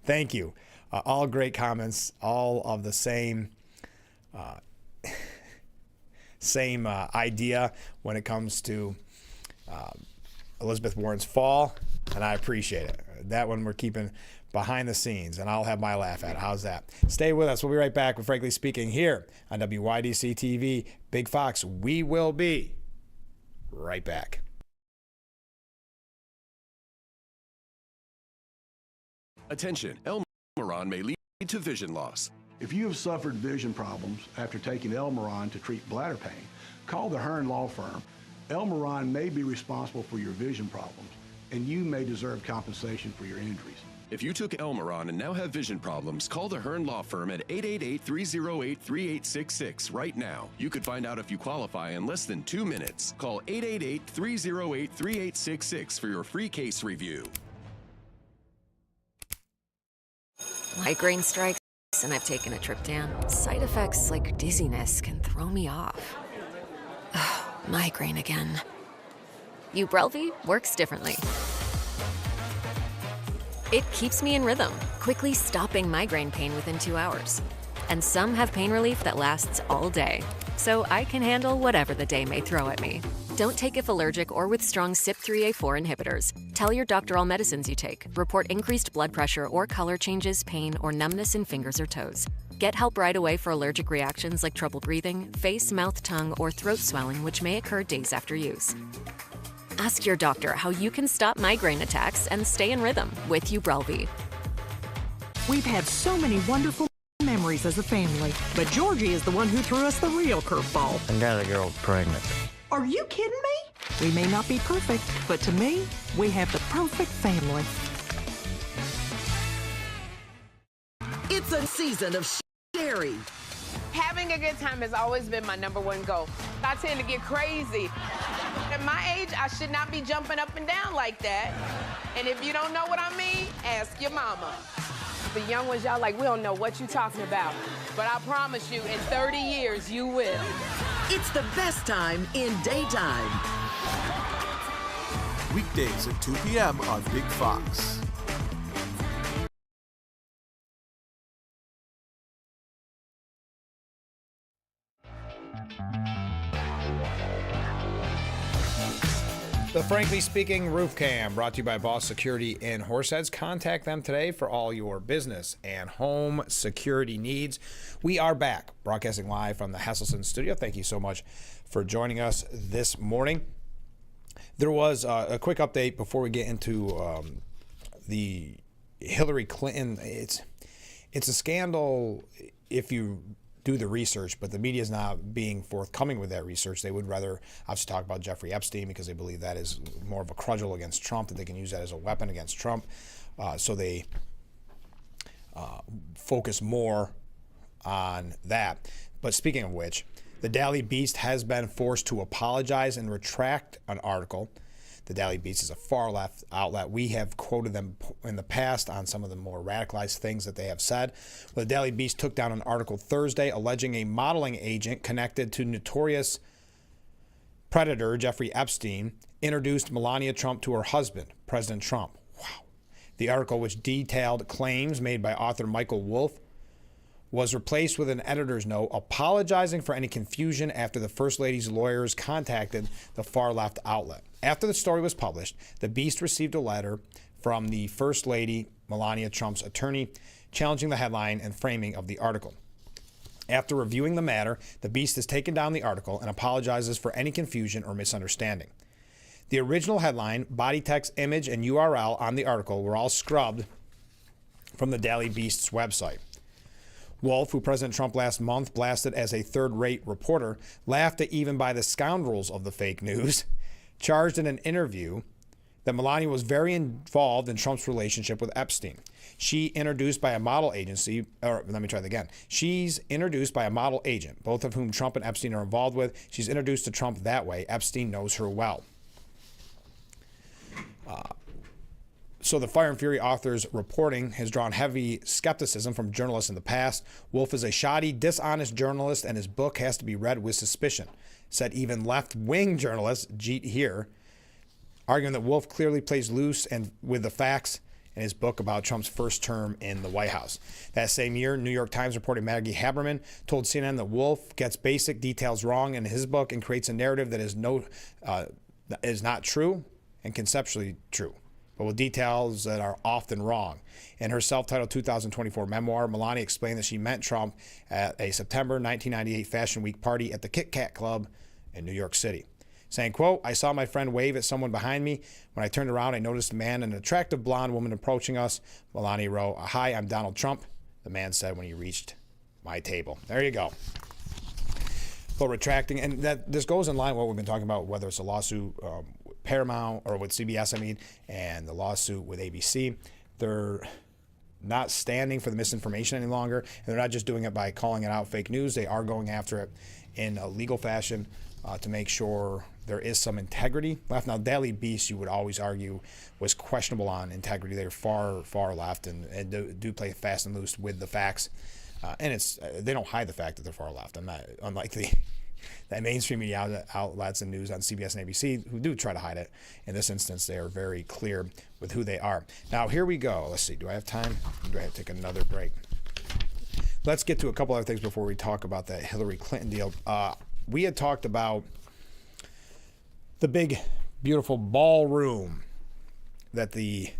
Thank you. All great comments, all of the same idea when it comes to Elizabeth Warren's fall. and I appreciate it. That one we're keeping behind the scenes, and I'll have my laugh at it. How's that? Stay with us. We'll be right back with Frankly Speaking here on WYDC TV. Big Fox, we will be right back. Attention, Elmeron may lead to vision loss. If you have suffered vision problems after taking Elmeron to treat bladder pain, call the Hearn Law Firm. Elmeron may be responsible for your vision problems, and you may deserve compensation for your injuries. If you took Elmeron and now have vision problems, call the Hearn Law Firm at 888-308-3866 right now. You could find out if you qualify in less than 2 minutes. Call 888-308-3866 for your free case review. Migraine strikes, and I've taken a trip down. Side effects like dizziness can throw me off. Migraine again. Ubrelvy works differently. It keeps me in rhythm, quickly stopping migraine pain within 2 hours. And some have pain relief that lasts all day, so I can handle whatever the day may throw at me. Don't take if allergic or with strong CYP3A4 inhibitors. Tell your doctor all medicines you take. Report increased blood pressure or color changes, pain, or numbness in fingers or toes. Get help right away for allergic reactions like trouble breathing, face, mouth, tongue, or throat swelling, which may occur days after use. Ask your doctor how you can stop migraine attacks and stay in rhythm with Ubrelvy. We've had so many wonderful memories as a family, but Georgie is the one who threw us the real curveball. Another girl pregnant. Are you kidding me? We may not be perfect, but to me, we have the perfect family. It's a season of Sherry. Having a good time has always been my #1 goal. I tend to get crazy. At my age, I should not be jumping up and down like that. And if you don't know what I mean, ask your mama. The young ones, y'all like, we don't know what you're talking about. But I promise you, in 30 years, you will. It's the best time in daytime. Weekdays at 2 p.m. on Big Fox. The Frankly Speaking Roof Cam, brought to you by Boss Security in Horseheads. Contact them today for all your business and home security needs. We are back, broadcasting live from the Hesselson studio. Thank you so much for joining us this morning. There was a quick update before we get into the Hillary Clinton. It's a scandal if you do the research, but the media is not being forthcoming with that research. They would rather obviously talk about Jeffrey Epstein because they believe that is more of a cudgel against Trump, that they can use that as a weapon against Trump. So they focus more on that. But speaking of which, the Daily Beast has been forced to apologize and retract an article. The Daily Beast is a far-left outlet. We have quoted them in the past on some of the more radicalized things that they have said. Well, the Daily Beast took down an article Thursday alleging a modeling agent connected to notorious predator Jeffrey Epstein introduced Melania Trump to her husband, President Trump. Wow. The article, which detailed claims made by author Michael Wolff, was replaced with an editor's note apologizing for any confusion after the First Lady's lawyers contacted the far-left outlet. After the story was published, the Beast received a letter from the First Lady, Melania Trump's attorney, challenging the headline and framing of the article. After reviewing the matter, the Beast has taken down the article and apologizes for any confusion or misunderstanding. The original headline, body text, image, and URL on the article were all scrubbed from the Daily Beast's website. Wolff, who President Trump last month blasted as a third-rate reporter, laughed at even by the scoundrels of the fake news, charged in an interview that Melania was very involved in Trump's relationship with Epstein. She's introduced by a model agent, both of whom Trump and Epstein are involved with. She's introduced to Trump that way. Epstein knows her well. So the Fire and Fury author's reporting has drawn heavy skepticism from journalists in the past. Wolff is a shoddy, dishonest journalist, and his book has to be read with suspicion, said even left-wing journalist Jeet Heer, arguing that Wolff clearly plays loose and with the facts in his book about Trump's first term in the White House. That same year, New York Times reporter Maggie Haberman told CNN that Wolff gets basic details wrong in his book and creates a narrative that is not true and conceptually true. but with details that are often wrong. In her self-titled 2024 memoir, Melania explained that she met Trump at a September 1998 Fashion Week party at the Kit Kat Club in New York City. Saying, quote, "I saw my friend wave at someone behind me. When I turned around, I noticed a man and an attractive blonde woman approaching us." Melania wrote, "Hi, I'm Donald Trump," the man said when he reached my table. There you go. But retracting, and that this goes in line with what we've been talking about, whether it's a lawsuit Paramount or with CBS, and the lawsuit with ABC. They're not standing for the misinformation any longer, and they're not just doing it by calling it out fake news. They are going after it in a legal fashion to make sure there is some integrity left. Now, Daily Beast, you would always argue, was questionable on integrity. They're far, far left and do play fast and loose with the facts. And they don't hide the fact that they're far left. Unlike the mainstream media outlets and news on CBS and ABC, who do try to hide it. In this instance, they are very clear with who they are. Now, here we go. Let's see. Do I have time? Or do I have to take another break? Let's get to a couple other things before we talk about that Hillary Clinton deal. We had talked about the big, beautiful ballroom that the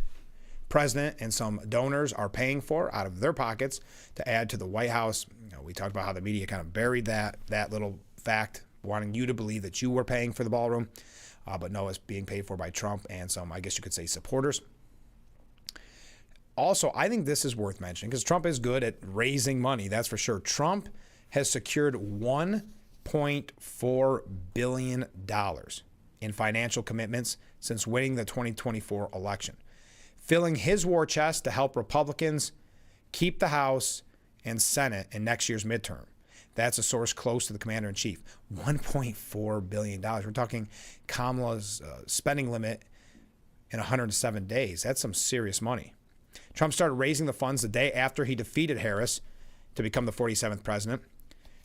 president and some donors are paying for out of their pockets to add to the White House. We talked about how the media kind of buried that little fact, wanting you to believe that you were paying for the ballroom, but no, it's being paid for by Trump and some, I guess you could say, supporters. Also, I think this is worth mentioning because Trump is good at raising money, that's for sure. Trump has secured $1.4 billion in financial commitments since winning the 2024 election, filling his war chest to help Republicans keep the House and Senate in next year's midterm. That's a source close to the commander-in-chief. $1.4 billion. We're talking Kamala's spending limit in 107 days. That's some serious money. Trump started raising the funds the day after he defeated Harris to become the 47th president.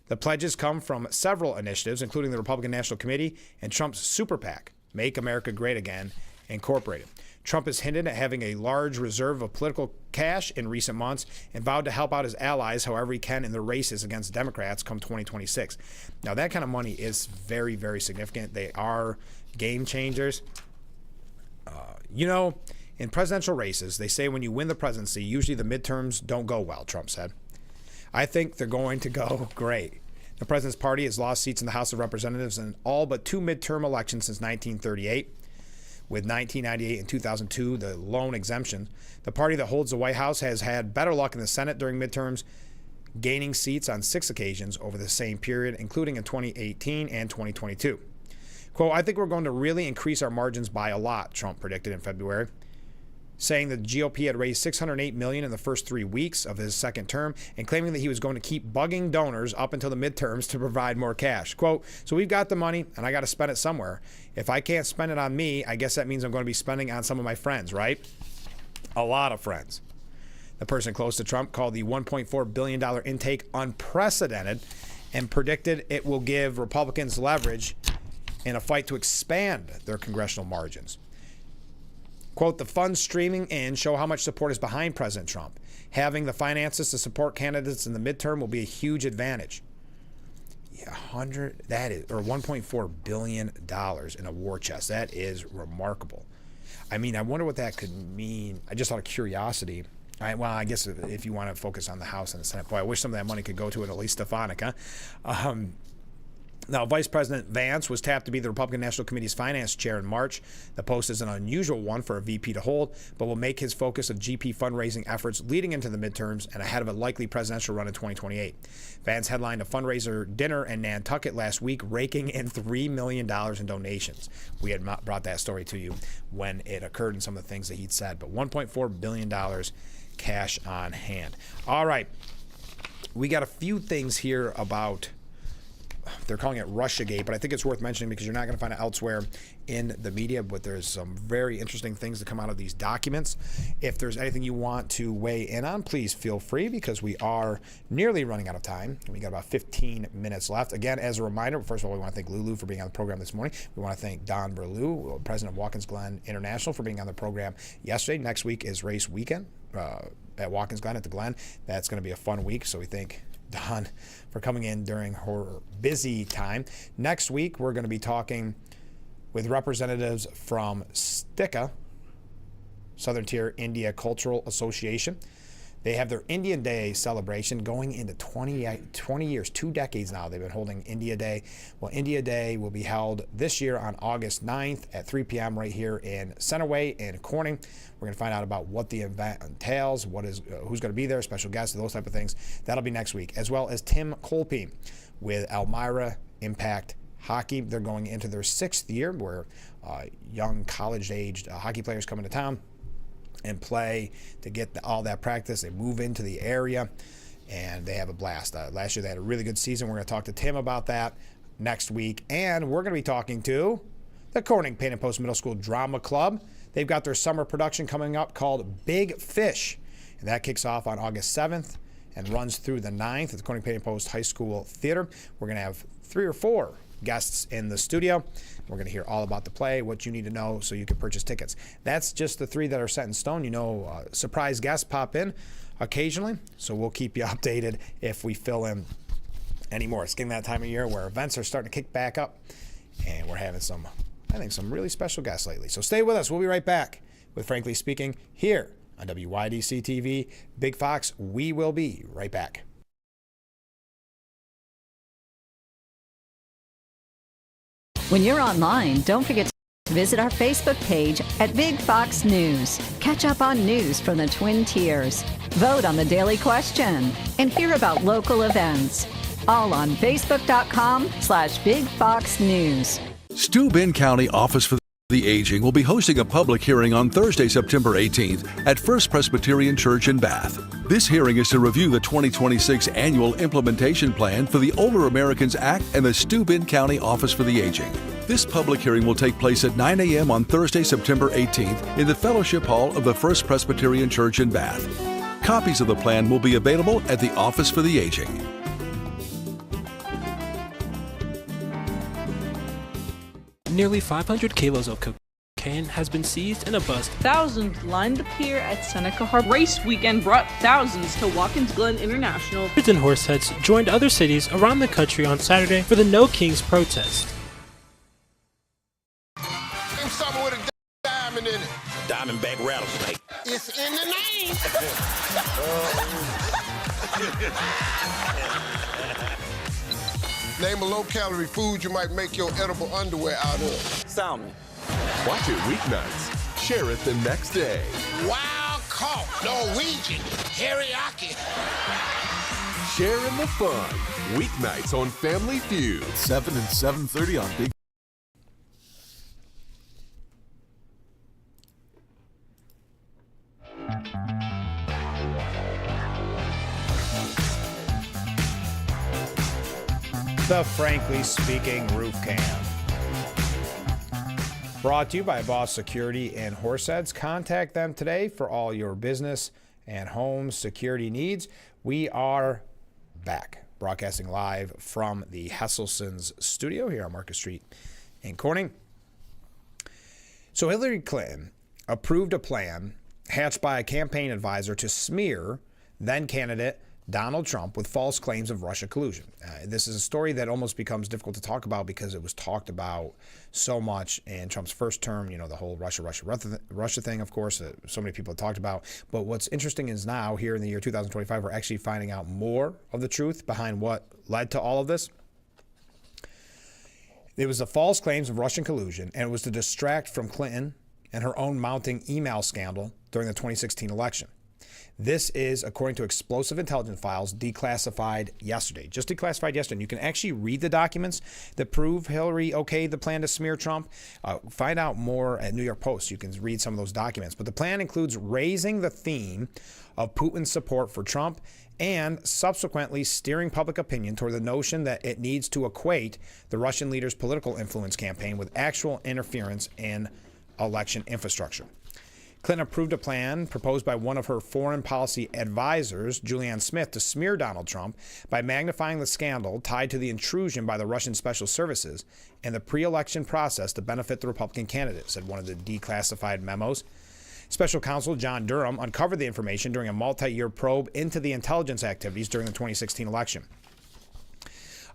The pledges come from several initiatives, including the Republican National Committee and Trump's super PAC, Make America Great Again, Incorporated. Trump has hinted at having a large reserve of political cash in recent months and vowed to help out his allies however he can in the races against Democrats come 2026. Now, that kind of money is very, very significant. They are game changers. In presidential races, they say when you win the presidency, usually the midterms don't go well, Trump said. I think they're going to go great. The president's party has lost seats in the House of Representatives in all but two midterm elections since 1938. With 1998 and 2002, the lone exemption, the party that holds the White House has had better luck in the Senate during midterms, gaining seats on 6 occasions over the same period, including in 2018 and 2022. Quote, "I think we're going to really increase our margins by a lot," Trump predicted in February, saying that the GOP had raised $608 million in the first 3 weeks of his second term and claiming that he was going to keep bugging donors up until the midterms to provide more cash. Quote, "So we've got the money and I got to spend it somewhere. If I can't spend it on me, I guess that means I'm going to be spending on some of my friends, right?" A lot of friends. The person close to Trump called the $1.4 billion intake unprecedented and predicted it will give Republicans leverage in a fight to expand their congressional margins. Quote, "The funds streaming in show how much support is behind President Trump. Having the finances to support candidates in the midterm will be a huge advantage." Yeah, $1.4 billion in a war chest. That is remarkable. I wonder what that could mean. Just out of curiosity. I guess if you want to focus on the House and the Senate, boy, I wish some of that money could go to it, at least Stefanik, huh? Now, Vice President Vance was tapped to be the Republican National Committee's finance chair in March. The post is an unusual one for a VP to hold, but will make his focus of GP fundraising efforts leading into the midterms and ahead of a likely presidential run in 2028. Vance headlined a fundraiser dinner in Nantucket last week, raking in $3 million in donations. We had brought that story to you when it occurred and some of the things that he'd said, but $1.4 billion cash on hand. All right. We got a few things here about, they're calling it Russiagate, but I think it's worth mentioning because you're not going to find it elsewhere in the media, but there's some very interesting things that come out of these documents. If there's anything you want to weigh in on, please feel free because we are nearly running out of time. We got about 15 minutes left. Again, as a reminder, first of all, we want to thank Lulu for being on the program this morning. We want to thank Don Berlew, president of Watkins Glen International, for being on the program yesterday. Next week is race weekend at Watkins Glen at the Glen. That's going to be a fun week, so we thank Don for coming in during her busy time. Next week, we're going to be talking with representatives from STICA, Southern Tier India Cultural Association. They have their Indian Day celebration going into 20 years, 2 decades now. They've been holding India Day. Well, India Day will be held this year on August 9th at 3 p.m. right here in Centerway in Corning. We're going to find out about what the event entails, who's going to be there, special guests, those type of things. That'll be next week, as well as Tim Colpe with Elmira Impact Hockey. They're going into their 6th year where young college-aged hockey players come into town and play to get all that practice. They move into the area, and they have a blast. Last year, they had a really good season. We're going to talk to Tim about that next week, and we're going to be talking to the Corning Paint and Post Middle School Drama Club. They've got their summer production coming up called Big Fish, and that kicks off on August 7th and runs through the 9th at the Corning Paint and Post High School Theater. We're going to have 3 or 4 guests in the studio. We're going to hear all about the play, what you need to know so you can purchase tickets. That's just the 3 that are set in stone. You know, surprise guests pop in occasionally, so we'll keep you updated if we fill in any more. It's getting that time of year where events are starting to kick back up, and we're having some really special guests lately. So stay with us. We'll be right back with Frankly Speaking here on WYDC TV. Big Fox, we will be right back. When you're online, don't forget to visit our Facebook page at Big Fox News. Catch up on news from the Twin Tiers. Vote on the daily question and hear about local events. All on Facebook.com/Big Fox News. Steuben County Office for the Aging will be hosting a public hearing on Thursday, September 18th at First Presbyterian Church in Bath. This hearing is to review the 2026 annual implementation plan for the Older Americans Act and the Steuben County Office for the Aging. This public hearing will take place at 9 a.m. on Thursday, September 18th in the Fellowship Hall of the First Presbyterian Church in Bath. Copies of the plan will be available at the Office for the Aging. Nearly 500 kilos of cocaine has been seized in a bus. Thousands lined the pier at Seneca Harbor. Race weekend brought thousands to Watkins Glen International. Hundreds and Horseheads joined other cities around the country on Saturday for the No Kings protest. Something with a diamond in it. Diamondback rattlesnake. It's in the name. Name a low-calorie food you might make your edible underwear out of. Salmon. Watch it weeknights. Share it the next day. Wild caught Norwegian teriyaki. Share in the fun. Weeknights on Family Feud. 7 and 7:30 on Big. The Frankly Speaking Roof Cam. Brought to you by Boss Security and Horseheads. Contact them today for all your business and home security needs. We are back, broadcasting live from the Hesselson's studio here on Market Street in Corning. So Hillary Clinton approved a plan hatched by a campaign advisor to smear then candidate Donald Trump with false claims of Russia collusion. This is a story that almost becomes difficult to talk about because it was talked about so much in Trump's first term, you know, the whole Russia thing, of course, so many people have talked about. But what's interesting is now, here in the year 2025, we're actually finding out more of the truth behind what led to all of this. It was the false claims of Russian collusion, and it was to distract from Clinton and her own mounting email scandal during the 2016 election. This is, according to explosive intelligence files, declassified yesterday. Just declassified yesterday. And you can actually read the documents that prove Hillary okayed the plan to smear Trump. Find out more at New York Post. You can read some of those documents. But the plan includes raising the theme of Putin's support for Trump and subsequently steering public opinion toward the notion that it needs to equate the Russian leader's political influence campaign with actual interference in election infrastructure. Clinton approved a plan proposed by one of her foreign policy advisors, Julianne Smith, to smear Donald Trump by magnifying the scandal tied to the intrusion by the Russian special services and the pre-election process to benefit the Republican candidate, said one of the declassified memos. Special counsel John Durham uncovered the information during a multi-year probe into the intelligence activities during the 2016 election.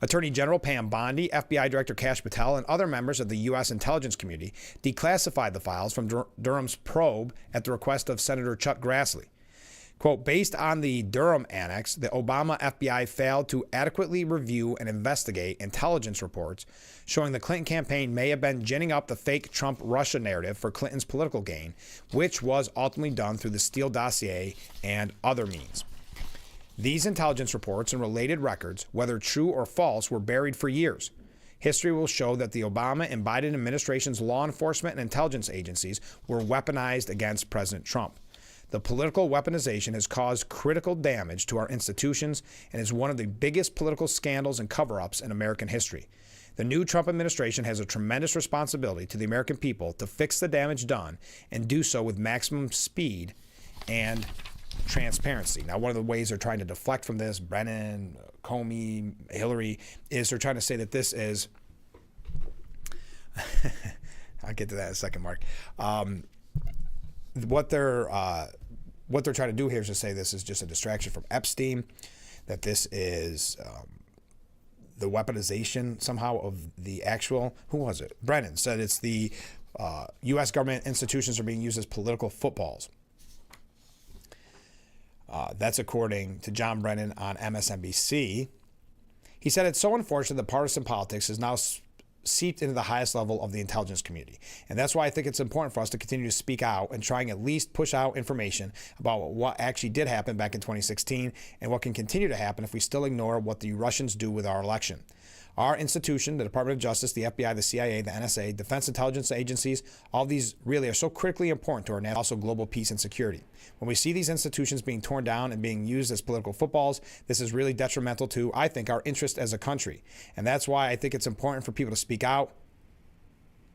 Attorney General Pam Bondi, FBI Director Kash Patel, and other members of the U.S. intelligence community declassified the files from Durham's probe at the request of Senator Chuck Grassley. Quote, based on the Durham Annex, the Obama FBI failed to adequately review and investigate intelligence reports showing the Clinton campaign may have been ginning up the fake Trump-Russia narrative for Clinton's political gain, which was ultimately done through the Steele dossier and other means. These intelligence reports and related records, whether true or false, were buried for years. History will show that the Obama and Biden administration's law enforcement and intelligence agencies were weaponized against President Trump. The political weaponization has caused critical damage to our institutions and is one of the biggest political scandals and cover-ups in American history. The new Trump administration has a tremendous responsibility to the American people to fix the damage done and do so with maximum speed and transparency. Now, one of the ways they're trying to deflect from this, Brennan, Comey, Hillary, is they're trying to say that this is I'll get to that in a second, Mark. What they're trying to do here is to say this is just a distraction from Epstein, that this is the weaponization somehow of the actual, who was it? Brennan said it's the U.S. government institutions are being used as political footballs. That's according to John Brennan on MSNBC. He said it's so unfortunate that partisan politics is now seeped into the highest level of the intelligence community. And that's why I think it's important for us to continue to speak out and try and at least push out information about what actually did happen back in 2016 and what can continue to happen if we still ignore what the Russians do with our election. Our institution, the Department of Justice, the FBI, the CIA, the NSA, defense intelligence agencies, all these really are so critically important to our national, also global peace and security. When we see these institutions being torn down and being used as political footballs, this is really detrimental to, I think, our interest as a country. And that's why I think it's important for people to speak out,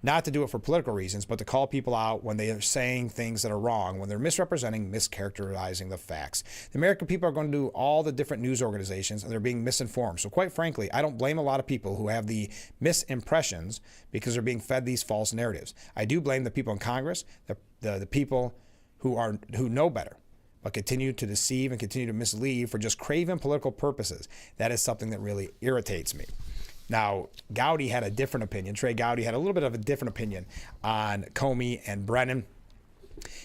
not to do it for political reasons, but to call people out when they are saying things that are wrong, when they're misrepresenting, mischaracterizing the facts. The American people are going to do all the different news organizations, and they're being misinformed. So quite frankly, I don't blame a lot of people who have the misimpressions because they're being fed these false narratives. I do blame the people in Congress, the people who know better, but continue to deceive and continue to mislead for just craven political purposes. That is something that really irritates me. Now, Gowdy had a different opinion. Trey Gowdy had a little bit of a different opinion on Comey and Brennan.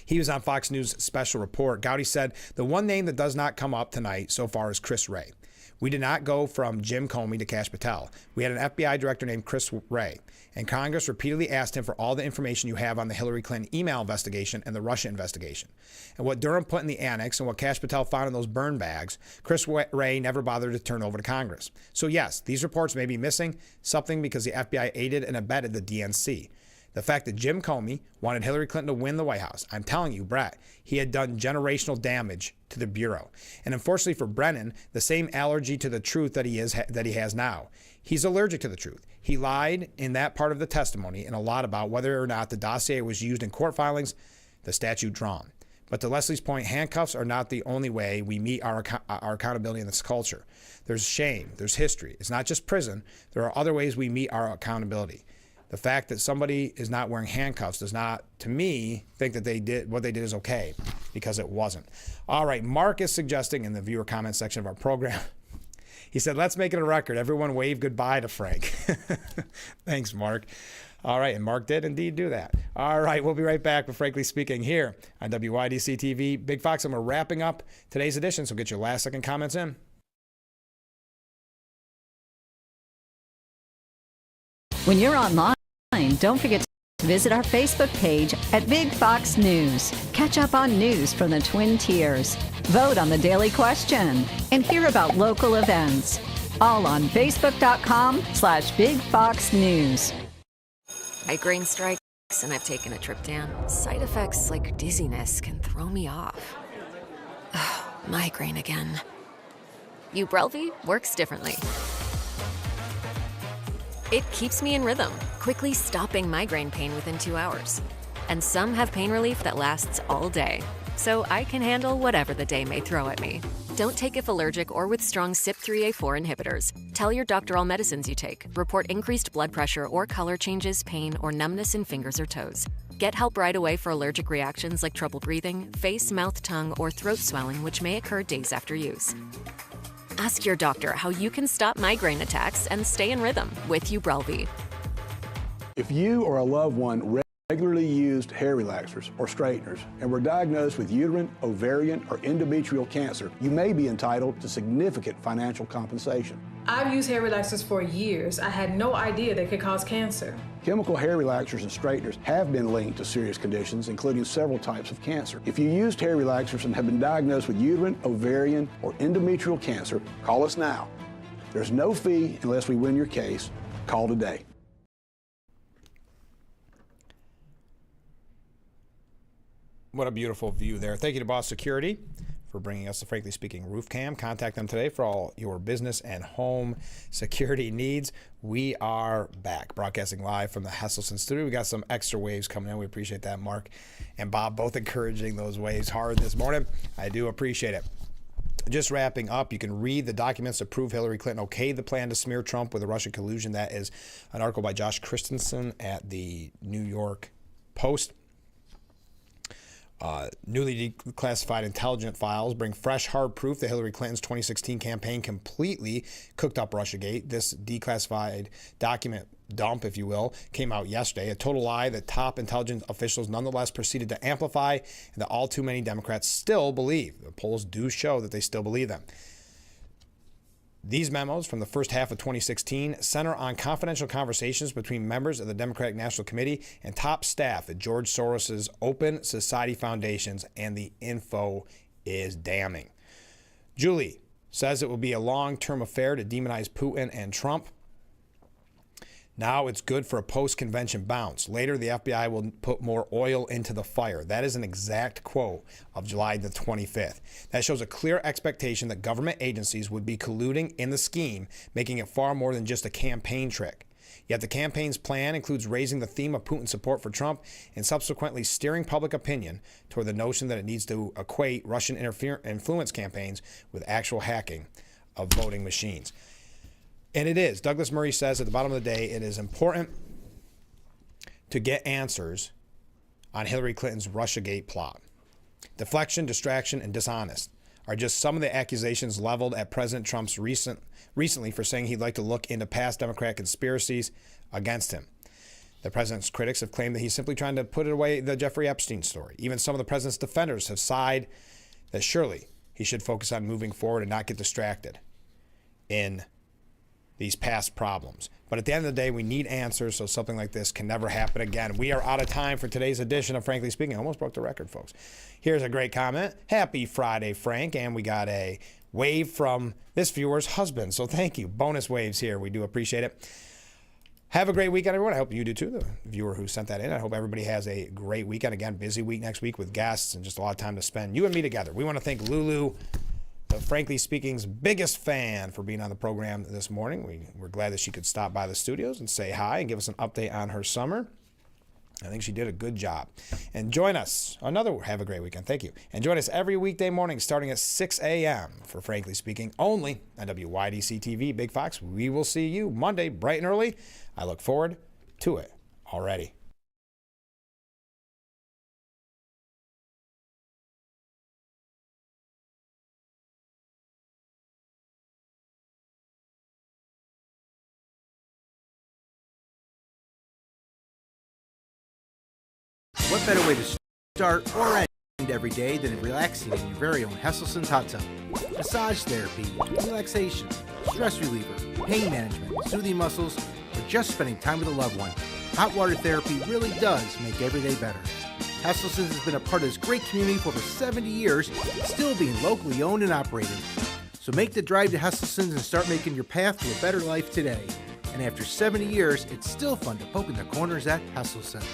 He was on Fox News' special report. Gowdy said, the one name that does not come up tonight so far is Chris Wray. We did not go from Jim Comey to Kash Patel. We had an FBI director named Chris Wray, and Congress repeatedly asked him for all the information you have on the Hillary Clinton email investigation and the Russia investigation. And what Durham put in the annex and what Kash Patel found in those burn bags, Chris Wray never bothered to turn over to Congress. So yes, these reports may be missing something because the FBI aided and abetted the DNC. The fact that Jim Comey wanted Hillary Clinton to win the White House, I'm telling you, Brett, he had done generational damage to the Bureau. And unfortunately for Brennan, the same allergy to the truth that he has now. He's allergic to the truth. He lied in that part of the testimony and a lot about whether or not the dossier was used in court filings, the statute drawn. But to Leslie's point, handcuffs are not the only way we meet our accountability in this culture. There's shame. There's history. It's not just prison. There are other ways we meet our accountability. The fact that somebody is not wearing handcuffs does not, to me, think that what they did is okay, because it wasn't. All right, Mark is suggesting in the viewer comment section of our program, he said, let's make it a record. Everyone wave goodbye to Frank. Thanks, Mark. All right, and Mark did indeed do that. All right, we'll be right back with Frankly Speaking here on WYDC TV. Big Fox, and we're wrapping up today's edition, so get your last second comments in. When you're online, don't forget to visit our Facebook page at Big Fox News. Catch up on news from the Twin Tiers. Vote on the daily question and hear about local events. All on Facebook.com/Big Fox News. Migraine strikes and I've taken a trip down. Side effects like dizziness can throw me off. Migraine again. Ubrelvy works differently. It keeps me in rhythm, quickly stopping migraine pain within 2 hours. And some have pain relief that lasts all day, so I can handle whatever the day may throw at me. Don't take if allergic or with strong CYP3A4 inhibitors. Tell your doctor all medicines you take. Report increased blood pressure or color changes, pain, or numbness in fingers or toes. Get help right away for allergic reactions like trouble breathing, face, mouth, tongue, or throat swelling, which may occur days after use. Ask your doctor how you can stop migraine attacks and stay in rhythm with Ubrelvy. If you or a loved one regularly used hair relaxers or straighteners and were diagnosed with uterine, ovarian, or endometrial cancer, you may be entitled to significant financial compensation. I've used hair relaxers for years. I had no idea they could cause cancer. Chemical hair relaxers and straighteners have been linked to serious conditions, including several types of cancer. If you used hair relaxers and have been diagnosed with uterine, ovarian, or endometrial cancer, call us now. There's no fee unless we win your case. Call today. What a beautiful view there. Thank you to Boss Security for bringing us the Frankly Speaking Roof Cam. Contact them today for all your business and home security needs. We are back, broadcasting live from the Hesselson studio. We got some extra waves coming in. We appreciate that. Mark and Bob both encouraging those waves hard this morning. I do appreciate it. Just wrapping up, you can read the documents that prove Hillary Clinton okayed the plan to smear Trump with a Russian collusion. That is an article by Josh Christensen at the New York Post. Newly declassified intelligence files bring fresh, hard proof that Hillary Clinton's 2016 campaign completely cooked up Russiagate. This declassified document dump, if you will, came out yesterday. A total lie that top intelligence officials nonetheless proceeded to amplify and that all too many Democrats still believe. The polls do show that they still believe them. These memos from the first half of 2016 center on confidential conversations between members of the Democratic National Committee and top staff at George Soros's Open Society Foundations, and the info is damning. Julie says it will be a long-term affair to demonize Putin and Trump. Now it's good for a post-convention bounce. Later, the FBI will put more oil into the fire. That is an exact quote of July the 25th. That shows a clear expectation that government agencies would be colluding in the scheme, making it far more than just a campaign trick. Yet the campaign's plan includes raising the theme of Putin's support for Trump and subsequently steering public opinion toward the notion that it needs to equate Russian influence campaigns with actual hacking of voting machines. And it is. Douglas Murray says at the bottom of the day, it is important to get answers on Hillary Clinton's Russiagate plot. Deflection, distraction, and dishonest are just some of the accusations leveled at President Trump's recently for saying he'd like to look into past Democrat conspiracies against him. The president's critics have claimed that he's simply trying to put away the Jeffrey Epstein story. Even some of the president's defenders have sighed that surely he should focus on moving forward and not get distracted in these past problems. But at the end of the day, we need answers so something like this can never happen again. We are out of time for today's edition of Frankly Speaking. I almost broke the record, folks. Here's a great comment. Happy Friday, Frank. And we got a wave from this viewer's husband. So thank you. Bonus waves here. We do appreciate it. Have a great weekend, everyone. I hope you do too, the viewer who sent that in. I hope everybody has a great weekend. Again, busy week next week with guests and just a lot of time to spend, you and me together. We want to thank Lulu, Frankly Speaking's biggest fan, for being on the program this morning. We're glad that she could stop by the studios and say hi and give us an update on her summer. I think she did a good job. And join us. Have a great weekend. Thank you. And join us every weekday morning starting at 6 a.m. for Frankly Speaking, only on WYDC TV, Big Fox. We will see you Monday bright and early. I look forward to it already. What better way to start or end every day than relaxing in your very own Hesselson's hot tub? Massage therapy, relaxation, stress reliever, pain management, soothing muscles, or just spending time with a loved one. Hot water therapy really does make every day better. Hesselson's has been a part of this great community for over 70 years, still being locally owned and operated. So make the drive to Hesselson's and start making your path to a better life today. And after 70 years, it's still fun to poke in the corners at Hesselson's.